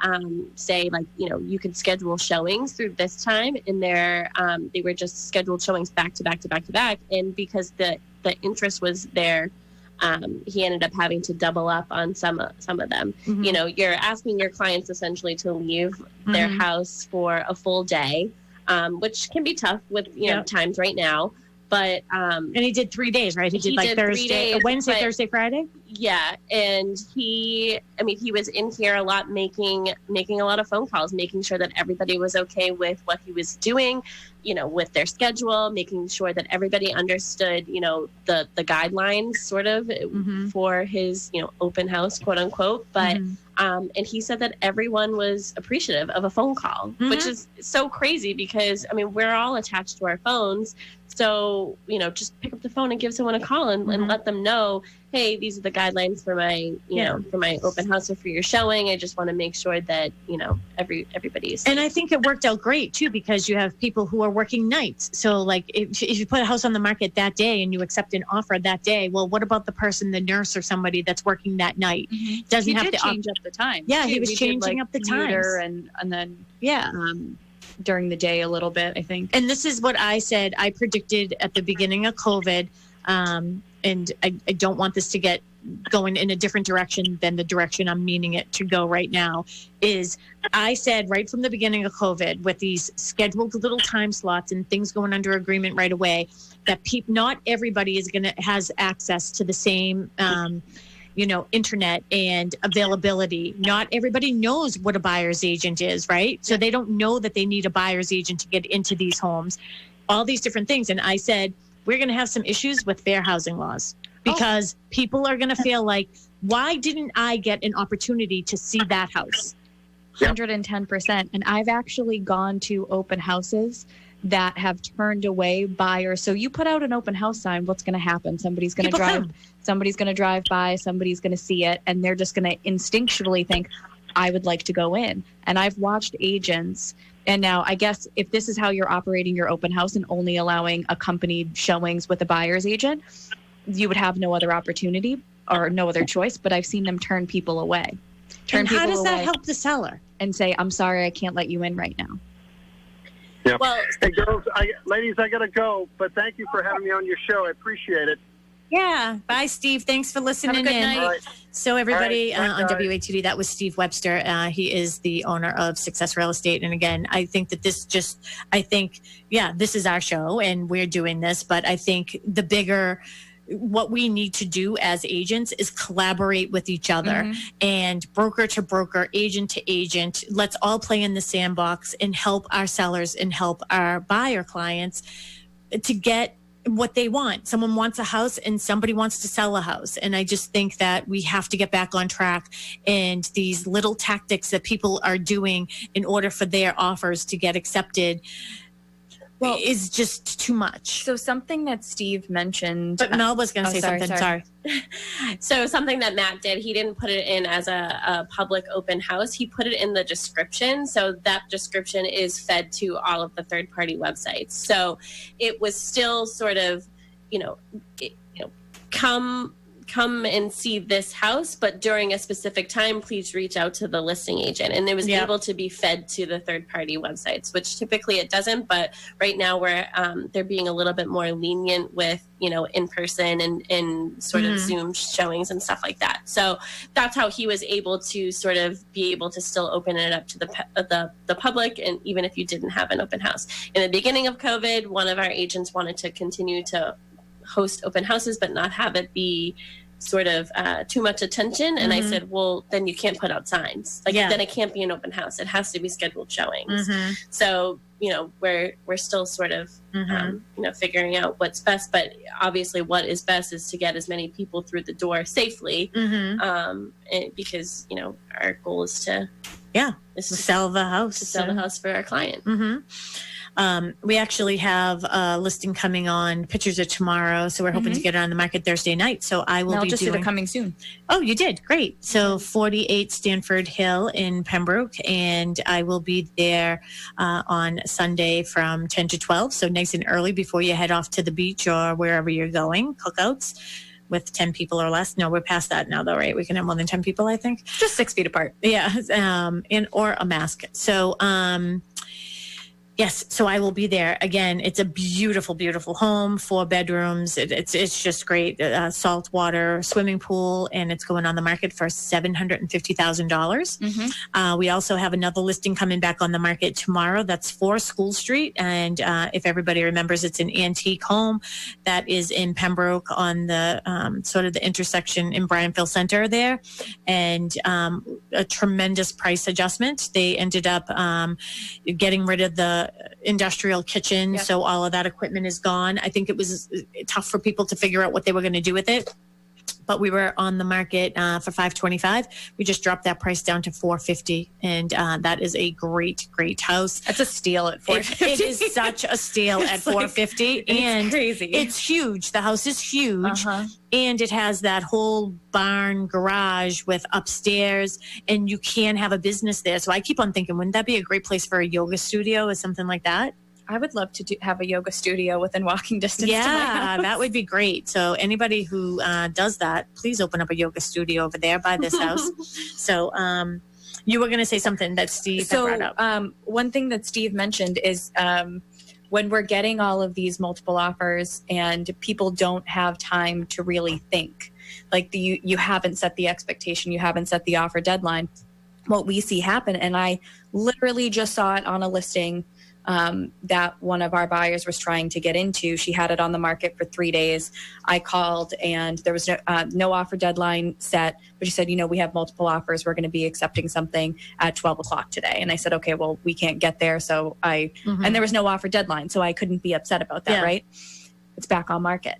say, like, you could schedule showings through this time, and they were just scheduled showings back to back to back to back. And because the interest was there, he ended up having to double up on some of them. Mm-hmm. You're asking your clients essentially to leave their house for a full day, which can be tough with times right now. But and he did 3 days, right? He did like Thursday, Wednesday, Thursday, Friday. Yeah, and he was in here a lot, making a lot of phone calls, making sure that everybody was okay with what he was doing, with their schedule, making sure that everybody understood, the guidelines sort of for his, open house, quote unquote. But and he said that everyone was appreciative of a phone call, which is so crazy because we're all attached to our phones. So, just pick up the phone and give someone a call and let them know, hey, these are the guidelines for my, for my open house or for your showing. I just want to make sure that, everybody is safe. And I think it worked out great too, because you have people who are working nights. So like if you put a house on the market that day and you accept an offer that day, well, what about the person, the nurse or somebody that's working that night? Doesn't have to change up the time. Yeah, he was changing up the times. And then during the day a little bit, I think. And this is what I said. I predicted at the beginning of COVID, and I don't want this to get going in a different direction than the direction I'm meaning it to go right now, is I said right from the beginning of COVID, with these scheduled little time slots and things going under agreement right away, that not everybody has access to the same internet and availability. Not everybody knows what a buyer's agent is, right? So they don't know that they need a buyer's agent to get into these homes, all these different things. And I said, we're going to have some issues with fair housing laws because people are going to feel like, why didn't I get an opportunity to see that house? 110%. And I've actually gone to open houses that have turned away buyers. So you put out an open house sign, what's going to happen? Somebody's going to drive by, somebody's going to see it, and they're just going to instinctually think, I would like to go in. And I've watched agents, and now I guess if this is how you're operating your open house and only allowing accompanied showings with a buyer's agent, you would have no other opportunity or no other choice, but I've seen them turn people away. And how does that help the seller? And say, I'm sorry, I can't let you in right now. Yeah. Well, hey, girls, ladies, I got to go, but thank you for having me on your show. I appreciate it. Yeah. Bye, Steve. Thanks for listening in. Night. So everybody on WATD, that was Steve Webster. He is the owner of Success Real Estate. And again, I think that this is our show and we're doing this, but I think what we need to do as agents is collaborate with each other and broker to broker, agent to agent. Let's all play in the sandbox and help our sellers and help our buyer clients to get what they want. Someone wants a house and somebody wants to sell a house. And I just think that we have to get back on track, and these little tactics that people are doing in order for their offers to get accepted is just too much. So something that Steve mentioned. But Mel was going to say something. Sorry. So something that Matt did, he didn't put it in as a public open house. He put it in the description. So that description is fed to all of the third-party websites. So it was still sort of, come and see this house, but during a specific time, please reach out to the listing agent. And it was able to be fed to the third-party websites, which typically it doesn't. But right now they're being a little bit more lenient with, in person and sort of Zoom showings and stuff like that. So that's how he was able to sort of be able to still open it up to the public. And even if you didn't have an open house in the beginning of COVID, one of our agents wanted to continue to host open houses, but not have it be sort of too much attention. And I said, well, then you can't put out signs. Then it can't be an open house. It has to be scheduled showings. So, we're still sort of, figuring out what's best. But obviously what is best is to get as many people through the door safely. Because, our goal is to sell the house. To sell the house for our client. We actually have a listing coming on. Pictures are tomorrow, so we're hoping to get it on the market Thursday night. So I will be doing it coming soon. Oh, you did? Great. So 48 Stanford Hill in Pembroke, and I will be there on Sunday from 10 to 12. So nice and early before you head off to the beach or wherever you're going. Cookouts with 10 people or less. No, we're past that now, though, right? We can have more than 10 people, I think. Just 6 feet apart. Yeah, or a mask. So. Yes, so I will be there again. It's a beautiful, beautiful home, 4 bedrooms. It's just great. Salt water, swimming pool, and it's going on the market for $750,000. We also have another listing coming back on the market tomorrow. That's 4 School Street, and if everybody remembers, it's an antique home that is in Pembroke on the sort of the intersection in Bryanville Center there, and a tremendous price adjustment. They ended up getting rid of the industrial kitchen, so all of that equipment is gone. I think it was tough for people to figure out what they were going to do with it, but we were on the market for $525. We just dropped that price down to $450, and that is a great house. That's a steal at $450. It is such a steal at $450, and it's crazy. It's huge. The house is huge, and it has that whole barn garage with upstairs, and you can have a business there. So I keep on thinking, wouldn't that be a great place for a yoga studio or something like that? I would love to have a yoga studio within walking distance to my house. That would be great. So anybody who does that, please open up a yoga studio over there by this house. So you were going to say something that Steve had brought up. One thing that Steve mentioned is when we're getting all of these multiple offers and people don't have time to really think, like you haven't set the expectation, you haven't set the offer deadline. What we see happen, and I literally just saw it on a listing that one of our buyers was trying to get into. She had it on the market for 3 days. I called and there was no offer deadline set, but she said, we have multiple offers. We're going to be accepting something at 12 o'clock today. And I said, okay, well, we can't get there. So and there was no offer deadline, so I couldn't be upset about that, right? It's back on market.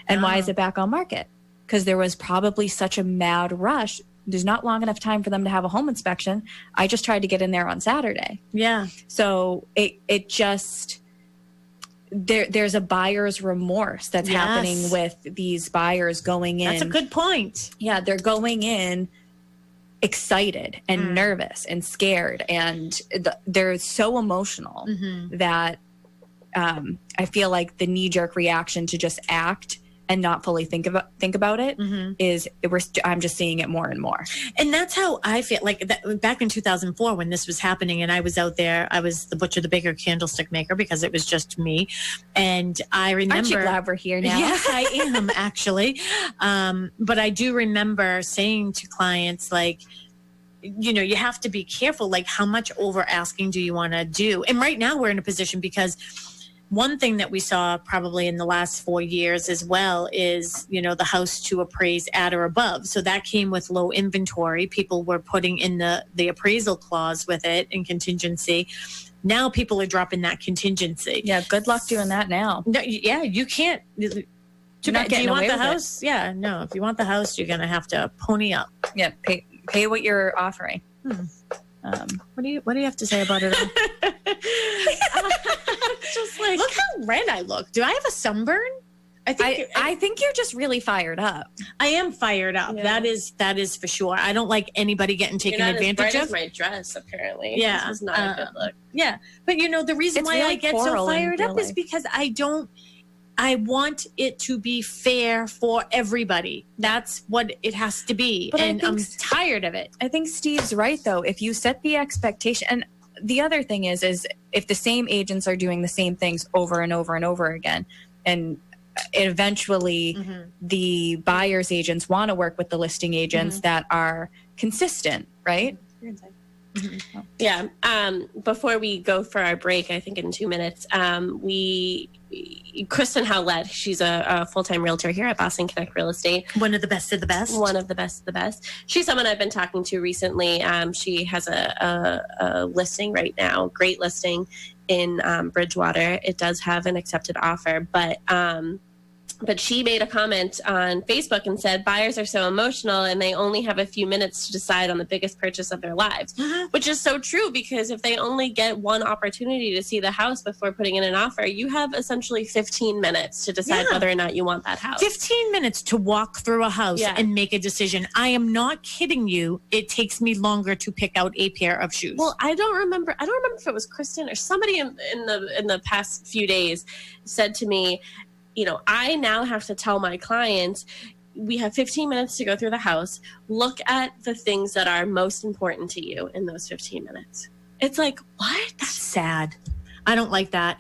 And why is it back on market? Because there was probably such a mad rush. There's not long enough time for them to have a home inspection. I just tried to get in there on Saturday. Yeah. So it just, there's a buyer's remorse that's happening with these buyers going in. That's a good point. Yeah. They're going in excited and nervous and scared. And they're so emotional that I feel like the knee-jerk reaction to just act and not fully think about it I'm just seeing it more and more. And that's how I feel like that, back in 2004 when this was happening and I was out there, I was the butcher, the baker, candlestick maker because it was just me. And I remember... Aren't you glad we're here now? Yes, I am actually. But I do remember saying to clients like, you have to be careful, like how much over asking do you want to do? And right now we're in a position because one thing that we saw probably in the last 4 years as well is, the house to appraise at or above. So that came with low inventory. People were putting in the appraisal clause with it in contingency. Now people are dropping that contingency. Yeah, good luck doing that now. No, yeah, you can't. Do you want the house? Yeah, no. If you want the house, you're going to have to pony up. Yeah, pay what you're offering. What do you have to say about it all? Just like, look how red I look. Do I have a sunburn? I think you're just really fired up. I am fired up. Yeah. That is for sure. I don't like anybody getting taken advantage of. As my dress, apparently. Yeah, this is not a good look. Yeah, but the reason why I get so fired up is because I want it to be fair for everybody. That's what it has to be. But and I'm tired of it. I think Steve's right, though. If you set the expectation, and the other thing is if the same agents are doing the same things over and over and over again, and eventually the buyer's agents want to work with the listing agents that are consistent, right? Yeah. Before we go for our break, I think in 2 minutes, Kristen Howlett, she's a full-time realtor here at Boston Connect Real Estate. One of the best of the best. One of the best of the best. She's someone I've been talking to recently. She has a listing right now, great listing in Bridgewater. It does have an accepted offer, but she made a comment on Facebook and said buyers are so emotional and they only have a few minutes to decide on the biggest purchase of their lives, which is so true because if they only get one opportunity to see the house before putting in an offer, you have essentially 15 minutes to decide whether or not you want that house. 15 minutes to walk through a house and make a decision. I am not kidding you. It takes me longer to pick out a pair of shoes. Well, I don't remember if it was Kristen or somebody in the past few days said to me, I now have to tell my clients, we have 15 minutes to go through the house. Look at the things that are most important to you in those 15 minutes. It's like, what? That's sad. I don't like that.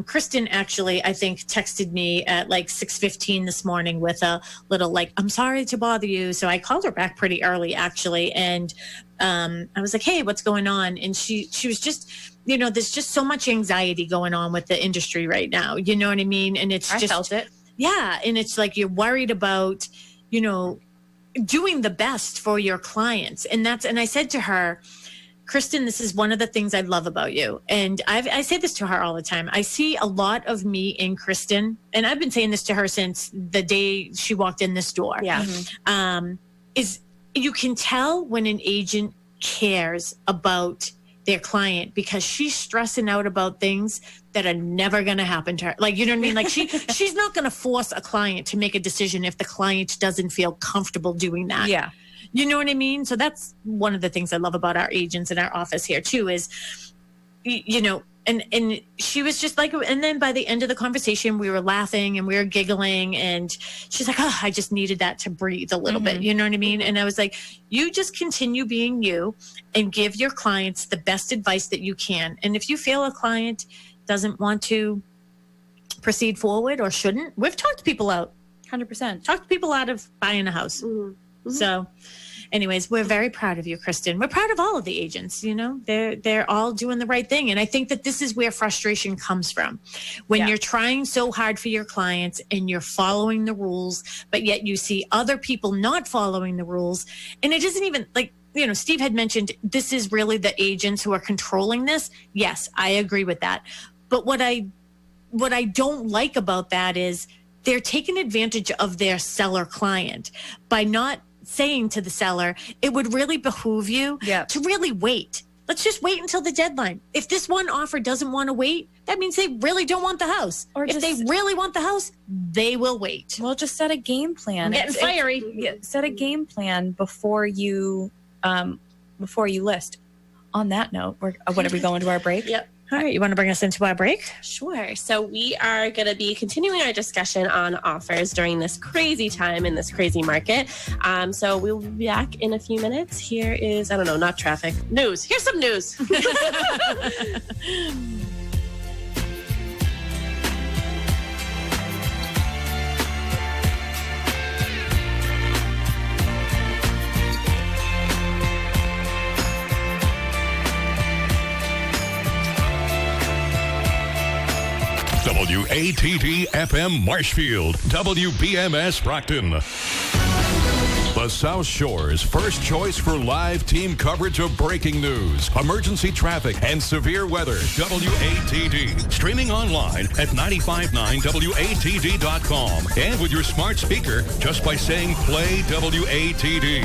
Kristen actually, I think, texted me at like 6:15 this morning with a little like, I'm sorry to bother you. So I called her back pretty early, actually. And I was like, hey, what's going on? And she was just, there's just so much anxiety going on with the industry right now. You know what I mean? And I felt it. Yeah. And it's like you're worried about, doing the best for your clients. And I said to her, Kristen, this is one of the things I love about you. And I say this to her all the time. I see a lot of me in Kristen. And I've been saying this to her since the day she walked in this door. Yeah. Is you can tell when an agent cares about their client because she's stressing out about things that are never going to happen to her. Like, you know what I mean? Like she's not going to force a client to make a decision if the client doesn't feel comfortable doing that. Yeah. You know what I mean? So that's one of the things I love about our agents in our office here too is, and she was just like, and then by the end of the conversation, we were laughing and we were giggling and she's like, oh, I just needed that to breathe a little bit. You know what I mean? And I was like, you just continue being you and give your clients the best advice that you can. And if you feel a client doesn't want to proceed forward or shouldn't, we've talked people out. 100%. Talked people out of buying a house. So anyways, we're very proud of you, Kristen. We're proud of all of the agents, they're all doing the right thing. And I think that this is where frustration comes from. When you're trying so hard for your clients and you're following the rules, but yet you see other people not following the rules. And it isn't even like, Steve had mentioned this is really the agents who are controlling this. Yes, I agree with that. But what I don't like about that is they're taking advantage of their seller client by not saying to the seller, it would really behoove you to really wait. Let's just wait until the deadline. If this one offer doesn't want to wait, that means they really don't want the house. Or if they really want the house, they will wait. Well, just set a game plan. I'm getting fiery. Set a game plan before you list. On that note, what are we going to our break? Yep. All right, you want to bring us into our break? Sure. So we are going to be continuing our discussion on offers during this crazy time in this crazy market. So we'll be back in a few minutes. Here is, not traffic, news. Here's some news. WATD FM Marshfield, WBMS Brockton. The South Shore's first choice for live team coverage of breaking news, emergency traffic, and severe weather. WATD. Streaming online at 959WATD.com. And with your smart speaker, just by saying play WATD.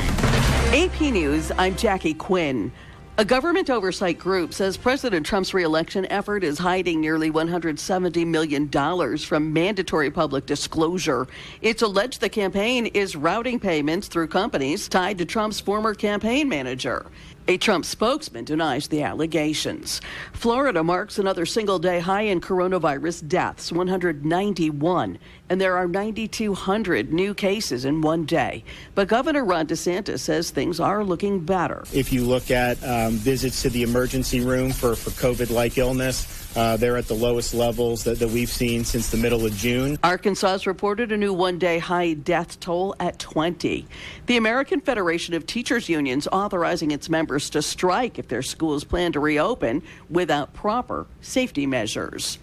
AP News, I'm Jackie Quinn. A government oversight group says President Trump's re-election effort is hiding nearly $170 million from mandatory public disclosure. It's alleged the campaign is routing payments through companies tied to Trump's former campaign manager. A Trump spokesman denies the allegations. Florida marks another single-day high in coronavirus deaths, 191, and there are 9,200 new cases in one day. But Governor Ron DeSantis says things are looking better. If you look at visits to the emergency room for COVID-like illness, they're at the lowest levels that we've seen since the middle of June. Arkansas has reported a new one-day high death toll at 20. The American Federation of Teachers Unions authorizing its members to strike if their schools plan to reopen without proper safety measures.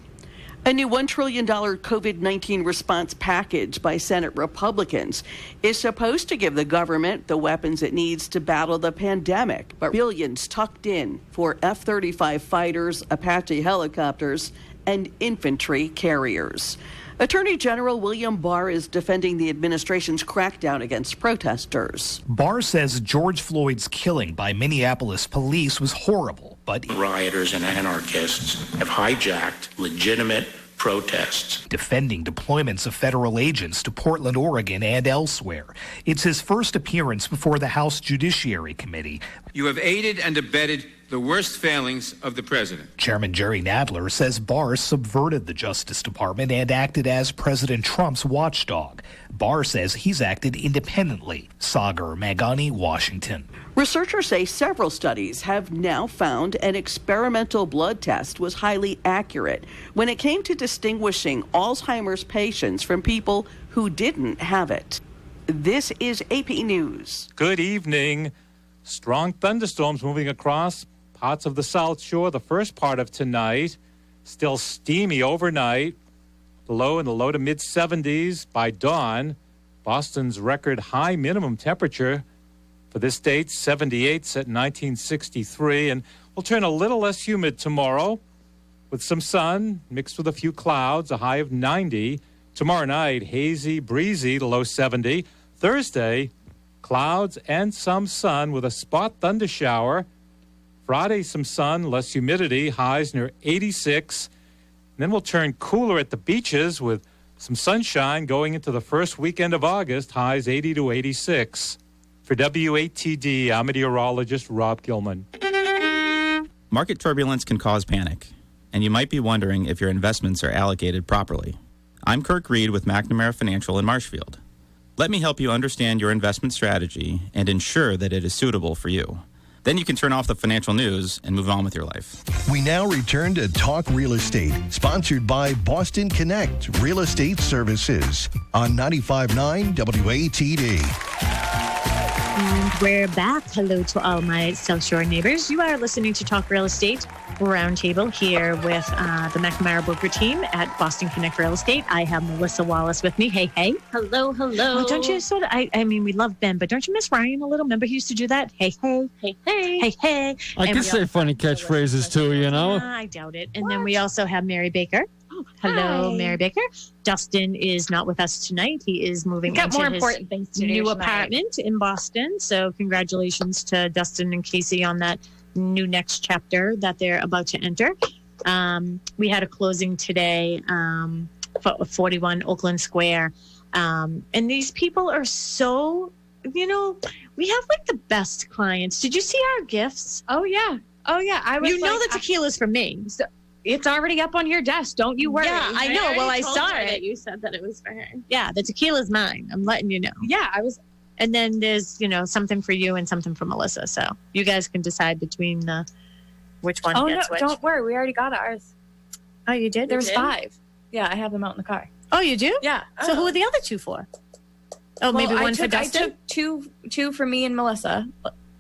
A new $1 trillion COVID-19 response package by Senate Republicans is supposed to give the government the weapons it needs to battle the pandemic, but billions tucked in for F-35 fighters, Apache helicopters, and infantry carriers. Attorney General William Barr is defending the administration's crackdown against protesters. Barr says George Floyd's killing by Minneapolis police was horrible, but rioters and anarchists have hijacked legitimate protests. Defending deployments of federal agents to Portland, Oregon, and elsewhere. It's his first appearance before the House Judiciary Committee. You have aided and abetted the worst failings of the president. Chairman Jerry Nadler says Barr subverted the Justice Department and acted as President Trump's watchdog. Barr says he's acted independently. Sagar Magani, Washington. Researchers say several studies have now found an experimental blood test was highly accurate when it came to distinguishing Alzheimer's patients from people who didn't have it. This is AP News. Good evening. Strong thunderstorms moving across parts of the South Shore the first part of tonight. Still steamy overnight. The low in the low to mid 70s by dawn. Boston's record high minimum temperature for this date, 78, set in 1963. And we'll turn a little less humid tomorrow with some sun mixed with a few clouds, a high of 90. Tomorrow night, hazy, breezy, the low 70. Thursday, clouds and some sun with a spot thunder shower. Friday, some sun, less humidity, highs near 86. And then we'll turn cooler at the beaches with some sunshine going into the first weekend of August, highs 80 to 86. For WATD, I'm meteorologist Rob Gilman. Market turbulence can cause panic, and you might be wondering if your investments are allocated properly. I'm Kirk Reed with McNamara Financial in Marshfield. Let me help you understand your investment strategy and ensure that it is suitable for you. Then you can turn off the financial news and move on with your life. We now return to Talk Real Estate, sponsored by Boston Connect Real Estate Services on 95.9 WATD. And we're back. Hello to all my South Shore neighbors. You are listening to Talk Real Estate Roundtable here with the McNamara broker team at Boston Connect Real Estate. I have Melissa Wallace with me. Hey, hey. Hello, hello. Oh, don't you sort of, I mean, we love Ben, but don't you miss Ryan a little? Remember he used to do that? Hey, hey. Hey, hey. Hey, hey. I can say funny catchphrases too, you know? I doubt it. And then we also have Mary Baker. Hello, Hi. Mary Baker. Dustin is not with us tonight. He is moving into more his important things to do new tonight. apartment in Boston. So congratulations to Dustin and Casey on that new next chapter that they're about to enter. We had a closing today for 41 Oakland Square. And these people are so, we have like the best clients. Did you see our gifts? Oh, yeah. I was the tequila's for me. So it's already up on your desk. Don't you worry. Yeah, I know. Well, I told saw her it. that you said that it was for her. Yeah, the tequila's mine. I'm letting you know. Yeah, I was. And then there's, something for you and something for Melissa. So you guys can decide between which one Oh, no, gets which. don't worry. We already got ours. Oh, you did? There was did? 5. Yeah, I have them out in the car. Oh, you do? Yeah. So who are the other 2 for? Oh, maybe one for Dustin? I took two for me and Melissa,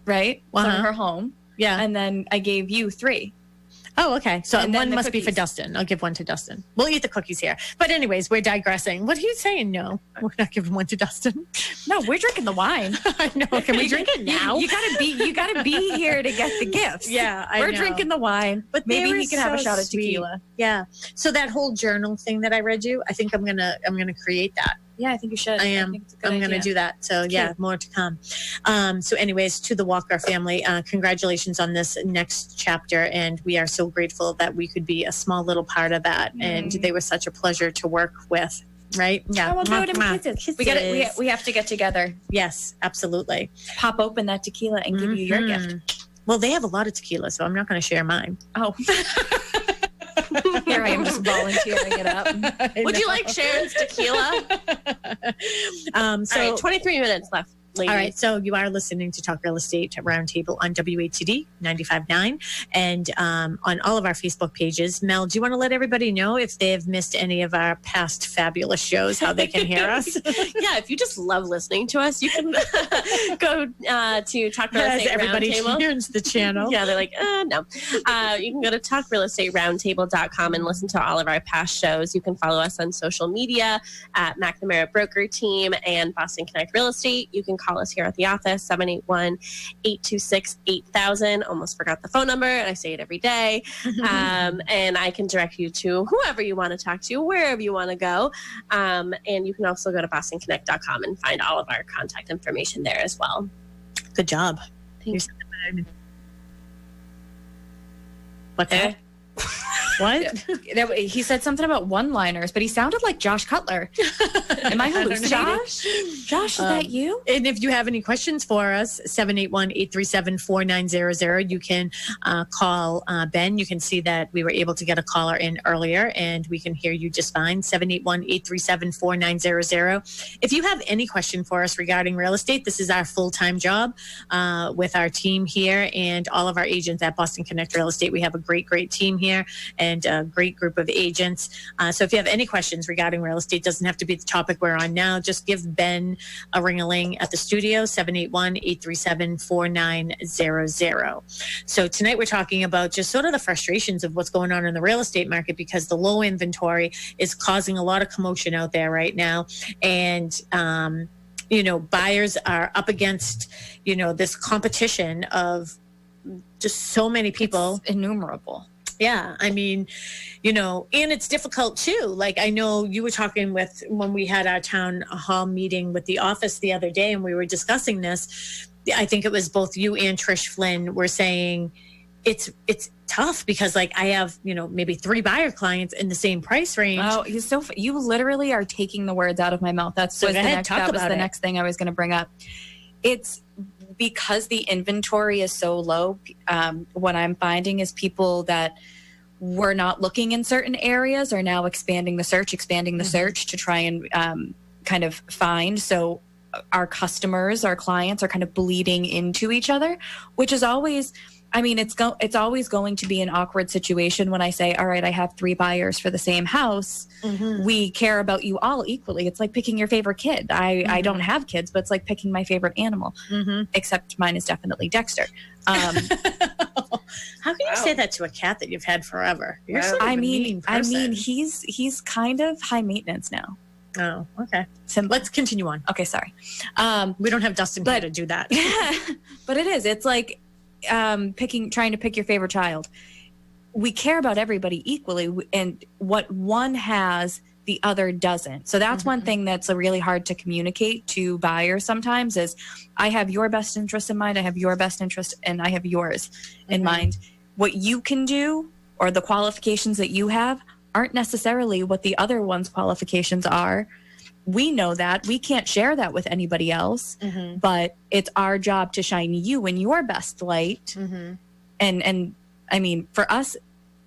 right? Uh-huh. From her home. Yeah. And then I gave you 3. Oh, okay. So And then one the must be for cookies. Dustin. I'll give one to Dustin. We'll eat the cookies here. But anyways, we're digressing. What are you saying? No, we're not giving one to Dustin. No, we're drinking the wine. I know. Can we drink it now? You gotta be here to get the gifts. Yeah, I we're know. drinking the wine. But maybe they he can were have a so shot of sweet. tequila. Yeah. So that whole journal thing that I read you, I think I'm gonna create that. Yeah, I think you should. I am. think it's a good I'm going to idea. do that. So yeah, more to come. So anyways, to the Walker family, congratulations on this next chapter. And we are so grateful that we could be a small little part of that. And they were such a pleasure to work with. Right? Yeah. Oh, well, give him kisses. We got it. We have to get together. Yes, absolutely. Pop open that tequila and give you your gift. Well, they have a lot of tequila, so I'm not going to share mine. Oh. Here I am just volunteering it up. Would you like Sharon's tequila? So All right, 23 minutes left, ladies. All right, so you are listening to Talk Real Estate Roundtable on WATD 95.9 and on all of our Facebook pages. Mel, do you want to let everybody know if they've missed any of our past fabulous shows, how they can hear us? Yeah, if you just love listening to us, you can go to Talk Real As Estate everybody Roundtable. turns the channel. Yeah, they're like, no. You can go to talkrealestateroundtable.com and listen to all of our past shows. You can follow us on social media at McNamara Broker Team and Boston Connect Real Estate. You can call us here at the office, 781-826-8000. Almost forgot the phone number, and I say it every day. And I can direct you to whoever you want to talk to, wherever you want to go. And you can also go to bostonconnect.com and find all of our contact information there as well. Good job. Thanks. What's that? What? He said something about one-liners, but he sounded like Josh Cutler. Am I hallucinating? Josh, is that you? And if you have any questions for us, 781-837-4900. You can call Ben. You can see that we were able to get a caller in earlier, and we can hear you just fine. 781-837-4900. If you have any question for us regarding real estate, this is our full-time job with our team here and all of our agents at Boston Connect Real Estate. We have a great team here and a great group of agents. So if you have any questions regarding real estate, doesn't have to be the topic we're on now. Just give Ben a ring-a-ling at the studio, 781-837-4900. So tonight we're talking about just sort of the frustrations of what's going on in the real estate market, because the low inventory is causing a lot of commotion out there right now. And, buyers are up against, this competition of just so many people. It's innumerable. Yeah. I mean, and it's difficult too. Like, I know you were talking when we had our town hall meeting with the office the other day and we were discussing this. I think it was both you and Trish Flynn were saying it's tough because like I have, maybe 3 buyer clients in the same price range. Oh, you literally are taking the words out of my mouth. That was the next thing I was going to bring up. It's because the inventory is so low. What I'm finding is people that were not looking in certain areas are now expanding the search to try and kind of find. So our customers, our clients are kind of bleeding into each other, which is always, it's always going to be an awkward situation when I say, all right, I have 3 buyers for the same house. Mm-hmm. We care about you all equally. It's like picking your favorite kid. I don't have kids, but it's like picking my favorite animal, except mine is definitely Dexter. How can you say that to a cat that you've had forever? You're sort of a mean person. He's kind of high maintenance now. Oh, okay. So let's continue on. Okay, sorry. We don't have Dustin here to do that. Yeah, but it is. It's like trying to pick your favorite child. We care about everybody equally, and what one has, the other doesn't. So that's one thing that's really hard to communicate to buyers sometimes is I have your best interest in mind, I have your best interest, and I have yours in mind. What you can do or the qualifications that you have aren't necessarily what the other one's qualifications are. We know that. We can't share that with anybody else, but it's our job to shine you in your best light. And I mean, for us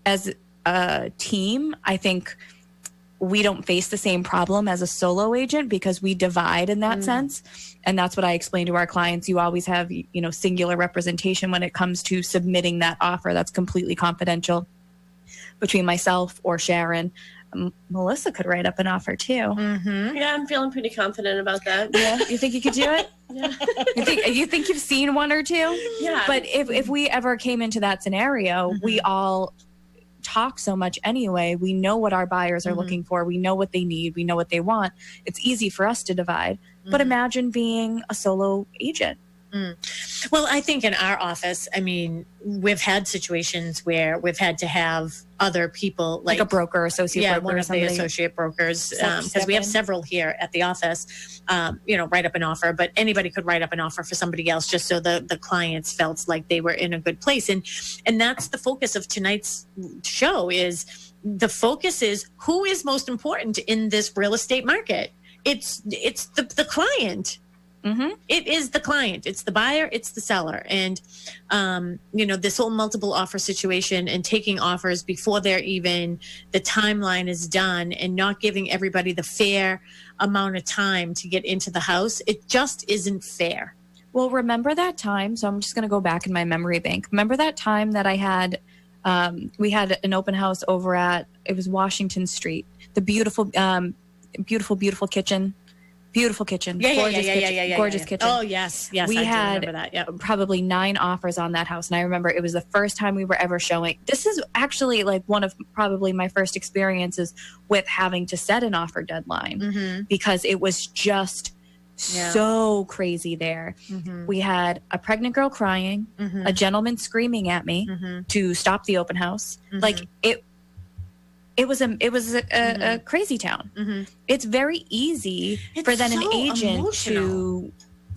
as a team, I think we don't face the same problem as a solo agent because we divide in that sense. And that's what I explain to our clients. You always have, singular representation when it comes to submitting that offer. That's completely confidential between myself or Sharon. Melissa could write up an offer too. Yeah, I'm feeling pretty confident about that. Yeah, you think you could do it? Yeah. You think you've seen one or two? Yeah. But if we ever came into that scenario, we all talk so much anyway. We know what our buyers are looking for. We know what they need. We know what they want. It's easy for us to divide. But imagine being a solo agent. Well, I think in our office, we've had situations where we've had to have other people like a broker, associate broker, one of the associate brokers, because we have several here at the office, write up an offer, but anybody could write up an offer for somebody else just so the clients felt like they were in a good place. And that's the focus of tonight's show is who is most important in this real estate market. It's the client. It is the client. It's the buyer. It's the seller. And, this whole multiple offer situation and taking offers before the timeline is done and not giving everybody the fair amount of time to get into the house. It just isn't fair. Well, remember that time. So I'm just going to go back in my memory bank. Remember that time that I had, we had an open house over it was Washington Street, the beautiful kitchen. Beautiful kitchen. Gorgeous kitchen. Oh, yes. We had remember that. Yep. Probably 9 offers on that house. And I remember it was the first time we were ever showing. This is actually like one of probably my first experiences with having to set an offer deadline because it was just so crazy there. We had a pregnant girl crying, a gentleman screaming at me to stop the open house. Like it was a crazy town. It's very easy for an agent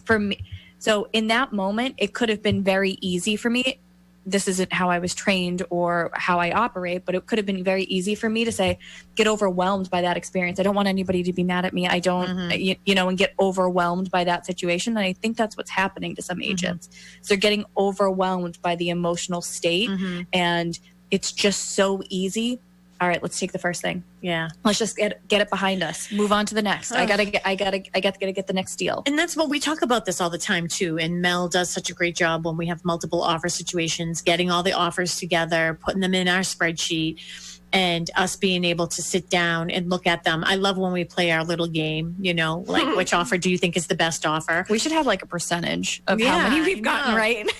for me. So in that moment, it could have been very easy for me. this isn't how I was trained or how I operate, but it could have been very easy for me to say, get overwhelmed by that experience. I don't want anybody to be mad at me. I don't, and get overwhelmed by that situation. And I think that's what's happening to some agents. So they're getting overwhelmed by the emotional state, and it's just so easy. All right, let's take the first thing. Yeah. Let's just get it behind us. Move on to the next. I gotta get the next deal. And that's what we talk about this all the time too. And Mel does such a great job when we have multiple offer situations, getting all the offers together, putting them in our spreadsheet, and us being able to sit down and look at them. I love when we play our little game, like which offer do you think is the best offer? We should have like a percentage of how many we've gotten right.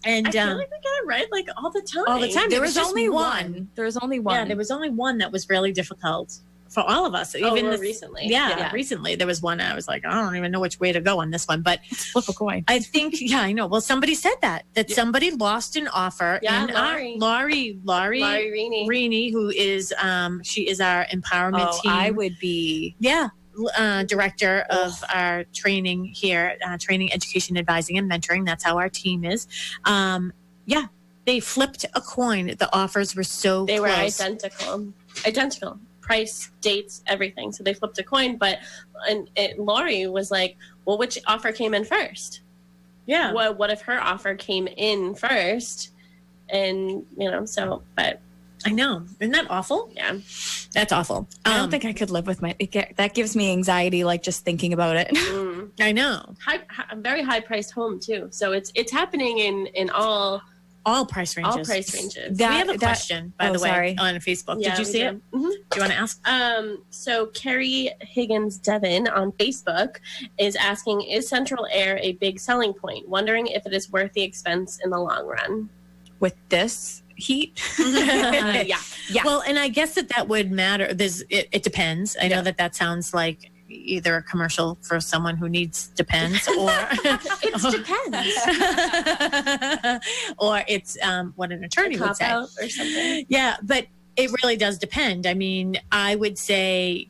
And I feel like we get it right like all the time. all the time. There was only one. There was only one. Yeah, there was only one that was really difficult for all of us. Even recently. Yeah, recently there was one. I was like, I don't even know which way to go on this one, but flip a coin. I think, I know. Well, somebody said that somebody lost an offer. Yeah, in Laurie Reaney, who is she is our empowerment team. I would be director of our training here, training, education, advising, and mentoring. That's how our team is. They flipped a coin. The offers were so they close. were identical price, dates, everything. So they flipped a coin. But Laurie was like, well, which offer came in first? Yeah. What if her offer came in first? And but I know. Isn't that awful? Yeah. That's awful. I don't think I could live with that gives me anxiety, like just thinking about it. I know. Very high priced home too. So it's happening in all price ranges. All price ranges. We have a question, by the way, on Facebook. Yeah, did you see it? Mm-hmm. Do you want to ask? So Carrie Higgins Devon on Facebook is asking, is central air a big selling point? Wondering if it is worth the expense in the long run. With this heat? Yeah. Well, and I guess that would matter. It depends. I know that sounds like either a commercial for someone who needs depends, or it depends, or it's what an attorney would say, or something. Yeah, but it really does depend. I mean, I would say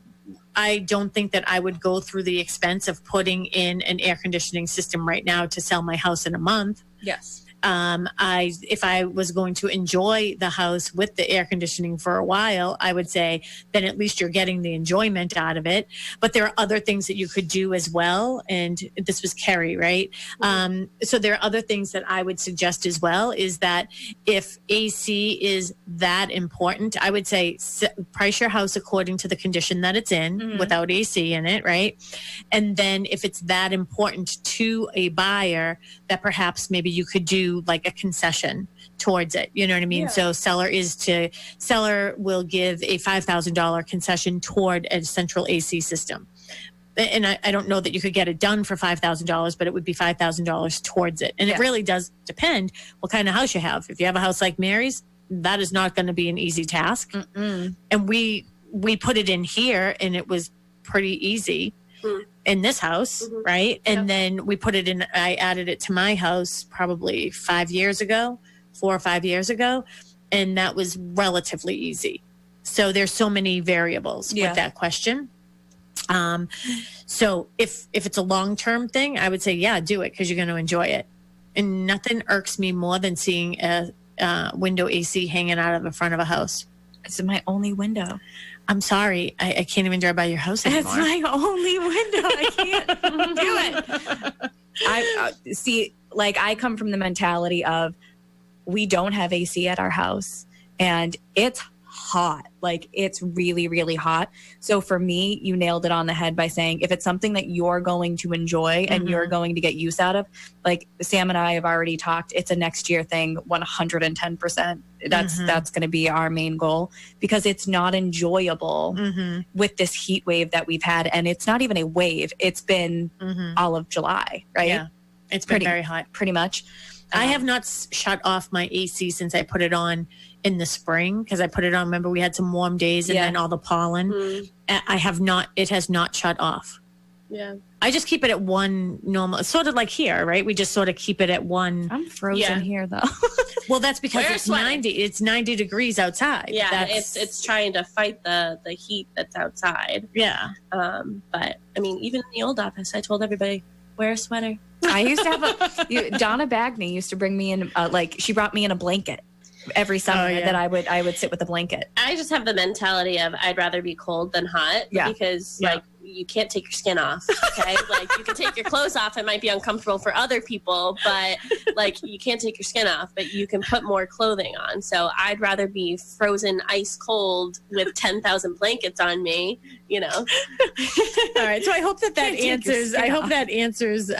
I don't think that I would go through the expense of putting in an air conditioning system right now to sell my house in a month. Yes. If I was going to enjoy the house with the air conditioning for a while, I would say then at least you're getting the enjoyment out of it. But there are other things that you could do as well. And this was Kerry, right? So there are other things that I would suggest as well, is that if AC is that important, I would say price your house according to the condition that it's in without AC in it, right? And then if it's that important to a buyer, that perhaps maybe you could do like a concession towards it. You know what I mean? Yeah. So seller will give a $5,000 concession toward a central AC system. And I don't know that you could get it done for $5,000, but it would be $5,000 towards it. And it really does depend what kind of house you have. If you have a house like Mary's, that is not going to be an easy task. And we put it in here and it was pretty easy. In this house, right? And then we put it in, I added it to my house probably 4 or 5 years ago. And that was relatively easy. So there's so many variables with that question. So if it's a long-term thing, I would say, do it because you're going to enjoy it. And nothing irks me more than seeing a window AC hanging out of the front of a house. It's my only window. I'm sorry. I can't even drive by your house anymore. It's my only window. I can't do it. I see, like, I come from the mentality of we don't have AC at our house and it's hot. Like, it's really, really hot. So for me, you nailed it on the head by saying if it's something that you're going to enjoy and you're going to get use out of, like Sam and I have already talked, it's a next year thing, 110%. That's going to be our main goal, because it's not enjoyable with this heat wave that we've had. And it's not even a wave. It's been all of July, right? Yeah. It's been very hot. Pretty much. I have not shut off my AC since I put it on in the spring, because I put it on. Remember, we had some warm days and then all the pollen. I have not. It has not shut off. Yeah. I just keep it at one normal, sort of like here, right? We just sort of keep it at one. I'm frozen here though. Well, that's because We're it's sweating. 90. It's 90 degrees outside. Yeah, it's trying to fight the heat that's outside. Yeah. But I mean, even in the old office, I told everybody, Wear a sweater. I used to have Donna Bagney used to bring me in, she brought me in a blanket every summer that I would sit with a blanket. I just have the mentality of I'd rather be cold than hot because you can't take your skin off. Okay. Like you can take your clothes off. It might be uncomfortable for other people, but like you can't take your skin off, but you can put more clothing on. So I'd rather be frozen ice cold with 10,000 blankets on me, you know? All right. So I hope that answers,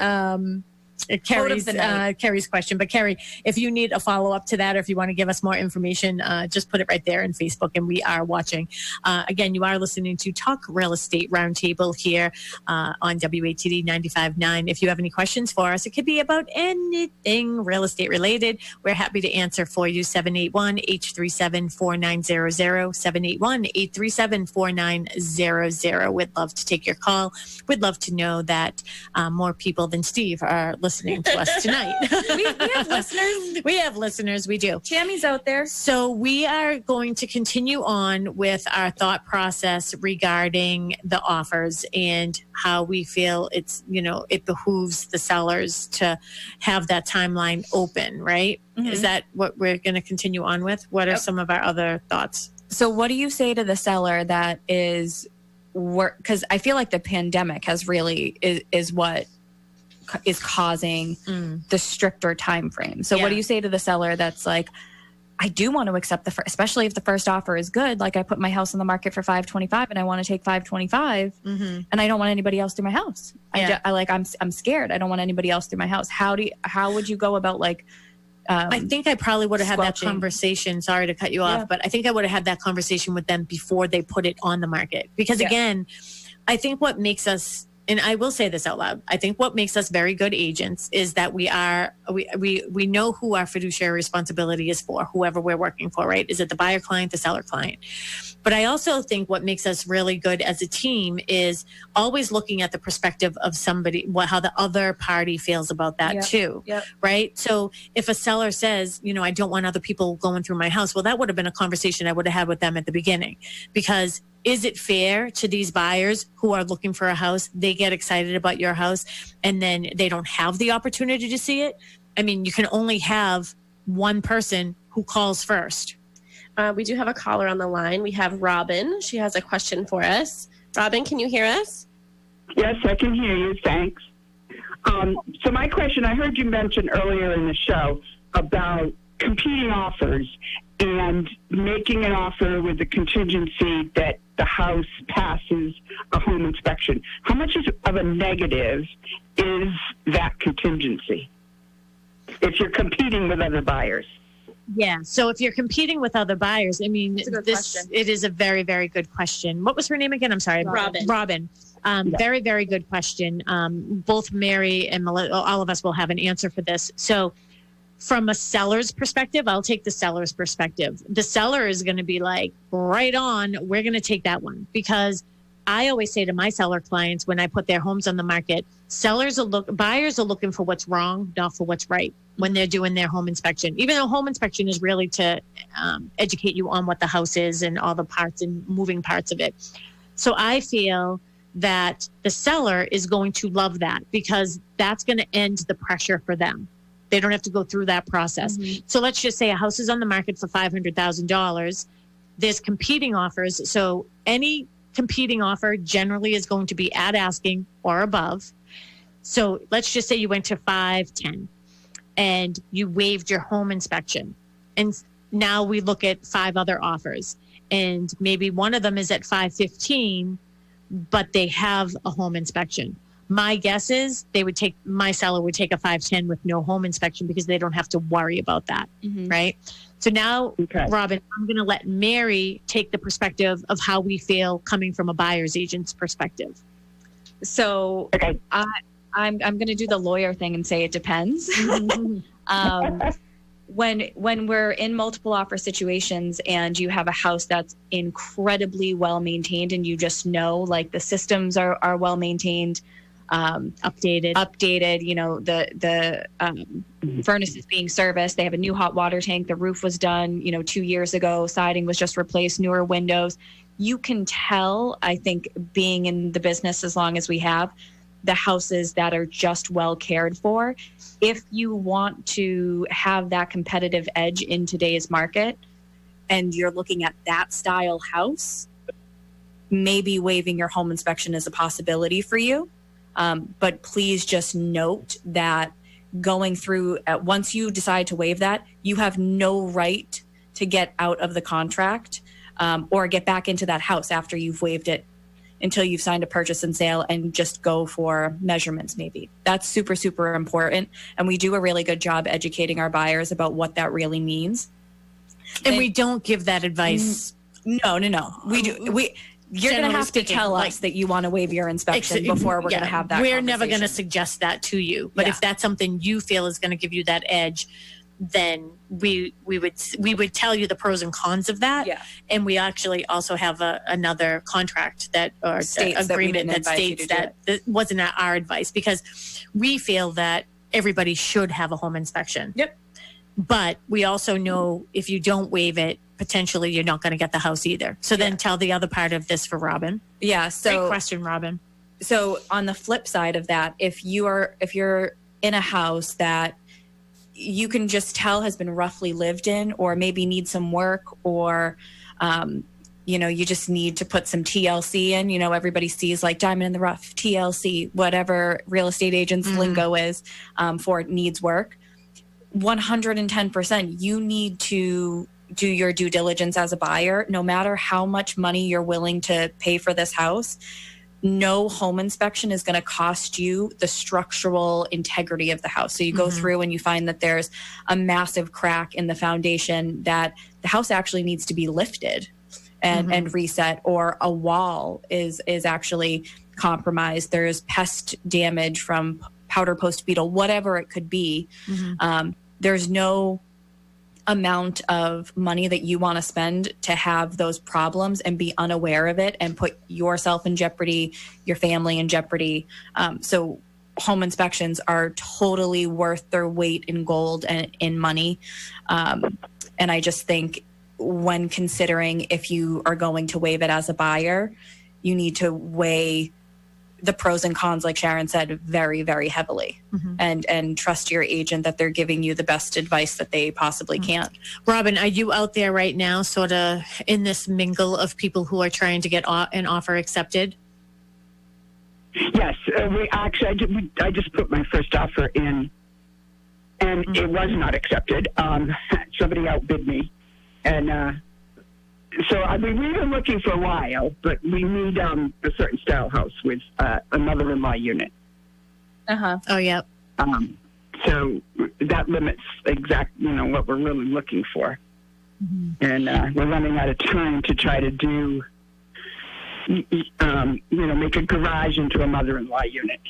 Carrie's question. But Carrie, if you need a follow-up to that, or if you want to give us more information, just put it right there in Facebook, and we are watching. Again, you are listening to Talk Real Estate Roundtable here on WATD 95.9. If you have any questions for us, it could be about anything real estate related. We're happy to answer for you. 781-837-4900, 781-837-4900. We'd love to take your call. We'd love to know that more people than Steve are listening to us tonight. we have listeners. We have listeners. We do. Tammy's out there. So we are going to continue on with our thought process regarding the offers and how we feel it behooves the sellers to have that timeline open, right? Mm-hmm. Is that what we're going to continue on with? What are some of our other thoughts? So what do you say to the seller that is because I feel like the pandemic has really is what is causing the stricter time frame. So what do you say to the seller that's like, I do want to accept especially if the first offer is good. Like I put my house on the market for $525 and I want to take $525 and I don't want anybody else through my house. Yeah. I'm scared. I don't want anybody else through my house. How would you go about I think I probably would have had that conversation. Sorry to cut you off, but I think I would have had that conversation with them before they put it on the market. Because again, I think what makes us, and I will say this out loud, I think what makes us very good agents is that we know who our fiduciary responsibility is for, whoever we're working for, right? Is it the buyer client, the seller client? But I also think what makes us really good as a team is always looking at the perspective of somebody, how the other party feels about that too, right? So if a seller says, I don't want other people going through my house, well, that would have been a conversation I would have had with them at the beginning, because is it fair to these buyers who are looking for a house? They get excited about your house and then they don't have the opportunity to see it. I mean, you can only have one person who calls first. We do have a caller on the line. We have Robin. She has a question for us. Robin, can you hear us? Yes, I can hear you. Thanks. So my question, I heard you mention earlier in the show about competing offers and making an offer with the contingency that the house passes a home inspection. How much of a negative is that contingency if you're competing with other buyers? Yeah. So if you're competing with other buyers, I mean, it is a very, very good question. What was her name again? I'm sorry. Robin. Very, very good question. Both Mary and Melissa, all of us will have an answer for this. So from a seller's perspective, I'll take the seller's perspective. The seller is going to be like, right on, we're going to take that one. Because I always say to my seller clients when I put their homes on the market, buyers are looking for what's wrong, not for what's right when they're doing their home inspection. Even though home inspection is really to educate you on what the house is and all the parts and moving parts of it. So I feel that the seller is going to love that because that's going to end the pressure for them. They don't have to go through that process. Mm-hmm. So let's just say a house is on the market for $500,000. There's competing offers. So any competing offer generally is going to be at asking or above. So let's just say you went to 510 and you waived your home inspection. And now we look at 5 other offers and maybe one of them is at 515, but they have a home inspection. My guess is my seller would take a 510 with no home inspection because they don't have to worry about that. Mm-hmm. Right. So now, Robin, I'm going to let Mary take the perspective of how we feel coming from a buyer's agent's perspective. So I'm going to do the lawyer thing and say it depends. When we're in multiple offer situations and you have a house that's incredibly well maintained and you just know like the systems are well maintained, updated, the furnace is being serviced. They have a new hot water tank. The roof was done, 2 years ago. Siding was just replaced, newer windows. You can tell, I think, being in the business as long as we have, the houses that are just well cared for. If you want to have that competitive edge in today's market and you're looking at that style house, maybe waiving your home inspection is a possibility for you. But please just note that going through, once you decide to waive that, you have no right to get out of the contract or get back into that house after you've waived it until you've signed a purchase and sale and just go for measurements maybe. That's super, super important. And we do a really good job educating our buyers about what that really means. And we don't give that advice. No. We do. You're going to have to tell us that you want to waive your inspection before we're going to have that We're conversation. never going to suggest that to you. But if that's something you feel is going to give you that edge, then we would tell you the pros and cons of that. Yeah. And we actually also have another contract that or agreement that states that wasn't our advice, because we feel that everybody should have a home inspection. Yep. But we also know if you don't waive it, potentially you're not going to get the house either. So then tell the other part of this for Robin. Yeah. So great question, Robin. So on the flip side of that, if you're in a house that you can just tell has been roughly lived in, or maybe needs some work, or you just need to put some TLC in. Everybody sees like diamond in the rough, TLC, whatever real estate agents lingo is for it needs work. 110%, you need to do your due diligence as a buyer. No matter how much money you're willing to pay for this house, no home inspection is going to cost you the structural integrity of the house. So you go through and you find that there's a massive crack in the foundation, that the house actually needs to be lifted and reset, or a wall is actually compromised. There's pest damage from powder post beetle, whatever it could be. There's no amount of money that you want to spend to have those problems and be unaware of it and put yourself in jeopardy, your family in jeopardy. So home inspections are totally worth their weight in gold and in money. And I just think when considering if you are going to waive it as a buyer, you need to weigh the pros and cons, like Sharon said, very, very heavily, and trust your agent that they're giving you the best advice that they possibly can. Robin, are you out there right now sort of in this mingle of people who are trying to get an offer accepted? Yes. I just put my first offer in, and it was not accepted. Somebody outbid me. And so we've been looking for a while, but we need a certain style house with a mother-in-law unit. Oh, yeah. So that limits what we're really looking for. And we're running out of time to try to do, make a garage into a mother-in-law unit.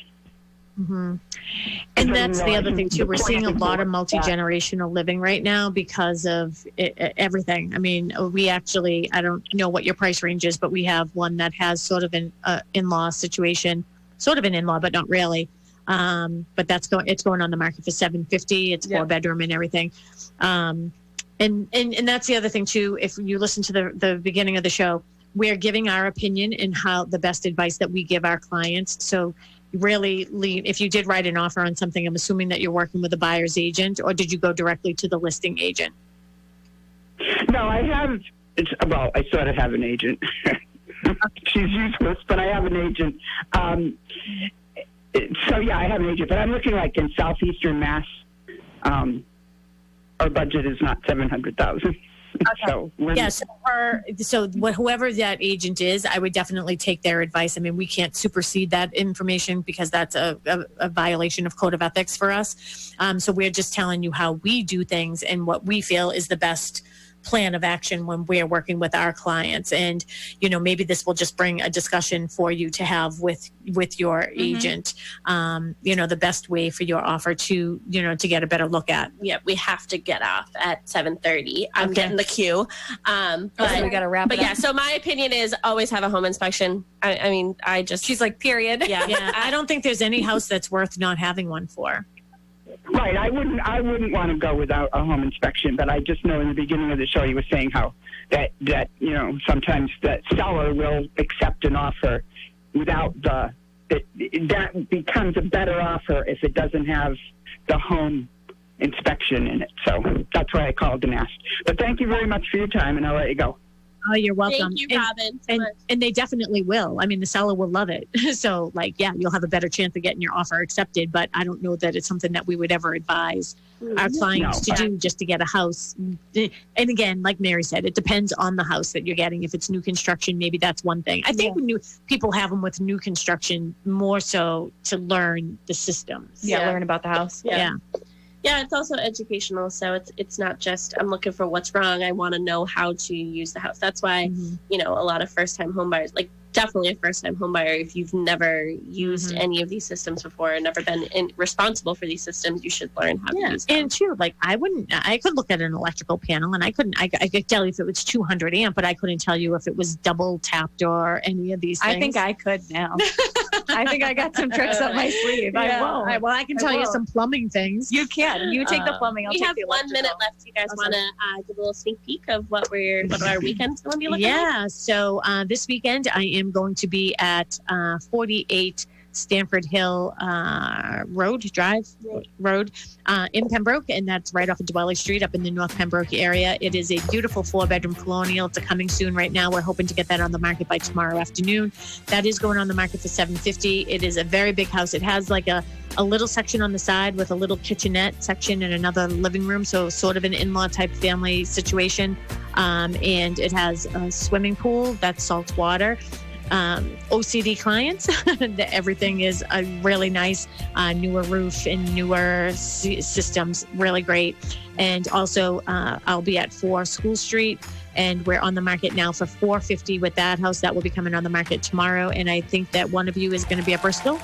And that's the other thing too. We're seeing a lot of multi-generational living right now because of everything. I mean, I don't know what your price range is, but we have one that has sort of an in-law situation, sort of an in-law, but not really. But it's going on the market for $750. It's 4-bedroom and everything. And that's the other thing too. If you listen to the beginning of the show, we're giving our opinion and how the best advice that we give our clients. So really, if you did write an offer on something, I'm assuming that you're working with a buyer's agent, or did you go directly to the listing agent? No, I sort of have an agent. She's useless, but I have an agent. I have an agent, but I'm looking like in southeastern Mass. Our budget is not $700,000. Okay. So whoever that agent is, I would definitely take their advice. I mean, we can't supersede that information because that's a violation of code of ethics for us. So we're just telling you how we do things and what we feel is the best plan of action when we're working with our clients. And, maybe this will just bring a discussion for you to have with your agent, the best way for your offer to get a better look at. Yeah, we have to get off at 7:30. I'm getting the cue. But we got to wrap it up. Yeah, so my opinion is always have a home inspection. She's like, period. Yeah. I don't think there's any house that's worth not having one for. Right. I wouldn't want to go without a home inspection, but I just know in the beginning of the show you were saying how that sometimes that seller will accept an offer without the that becomes a better offer if it doesn't have the home inspection in it. So that's why I called and asked. But thank you very much for your time, and I'll let you go. Oh, you're welcome. Thank you, Robin. And they definitely will. I mean, the seller will love it. So, you'll have a better chance of getting your offer accepted. But I don't know that it's something that we would ever advise our clients to do just to get a house. And again, like Mary said, it depends on the house that you're getting. If it's new construction, maybe that's one thing. I think people have them with new construction more so to learn the systems. Yeah, learn about the house. Yeah, it's also educational. So it's not just I'm looking for what's wrong. I want to know how to use the house. That's why, a lot of first-time home buyers, definitely a first-time home buyer, if you've never used any of these systems before and never been responsible for these systems, you should learn how to use them. And too, I could look at an electrical panel and I could tell you if it was 200 amp, but I couldn't tell you if it was double tapped or any of these things. I think I could now. I think I got some tricks up my sleeve. Yeah. I can tell you some plumbing things. You can. You take the plumbing. I'll we take have the 1 minute left. You guys want to give a little sneak peek of what our weekend's going to be looking like? Yeah. So this weekend I am going to be at 48 Stanford Hill Road in Pembroke, and that's right off of Dwelly Street up in the North Pembroke area. It is a beautiful 4-bedroom colonial. It's coming soon right now. We're hoping to get that on the market by tomorrow afternoon. That is going on the market for $750,000. It is a very big house. It has a little section on the side with a little kitchenette section and another living room, so sort of an in-law type family situation. And it has a swimming pool that's salt water. OCD clients, everything is a really nice newer roof and newer systems, really great. And also I'll be at 4 School Street, and we're on the market now for $450,000 with that house. That will be coming on the market tomorrow, and I think that one of you is going to be at Bristol.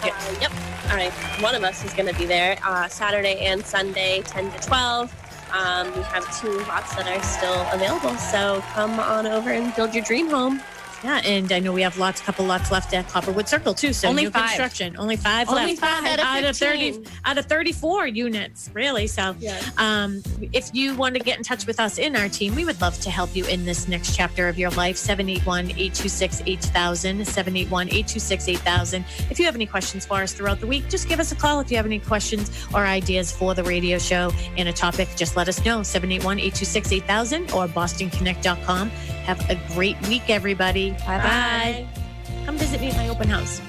Yep. All right. One of us is going to be there Saturday and Sunday, 10 to 12. We have 2 lots that are still available, so come on over and build your dream home. Yeah, and I know we have couple lots left at Copperwood Circle too. So only new 5. construction, only 5 only left 5 out of 30 out of 34 units, really. So, if you want to get in touch with us in our team, we would love to help you in this next chapter of your life. 781-826-8000, 781-826-8000. If you have any questions for us throughout the week, just give us a call. If you have any questions or ideas for the radio show and a topic, just let us know. 781-826-8000 or bostonconnect.com. Have a great week, everybody. Bye-bye. Come visit me at my open house.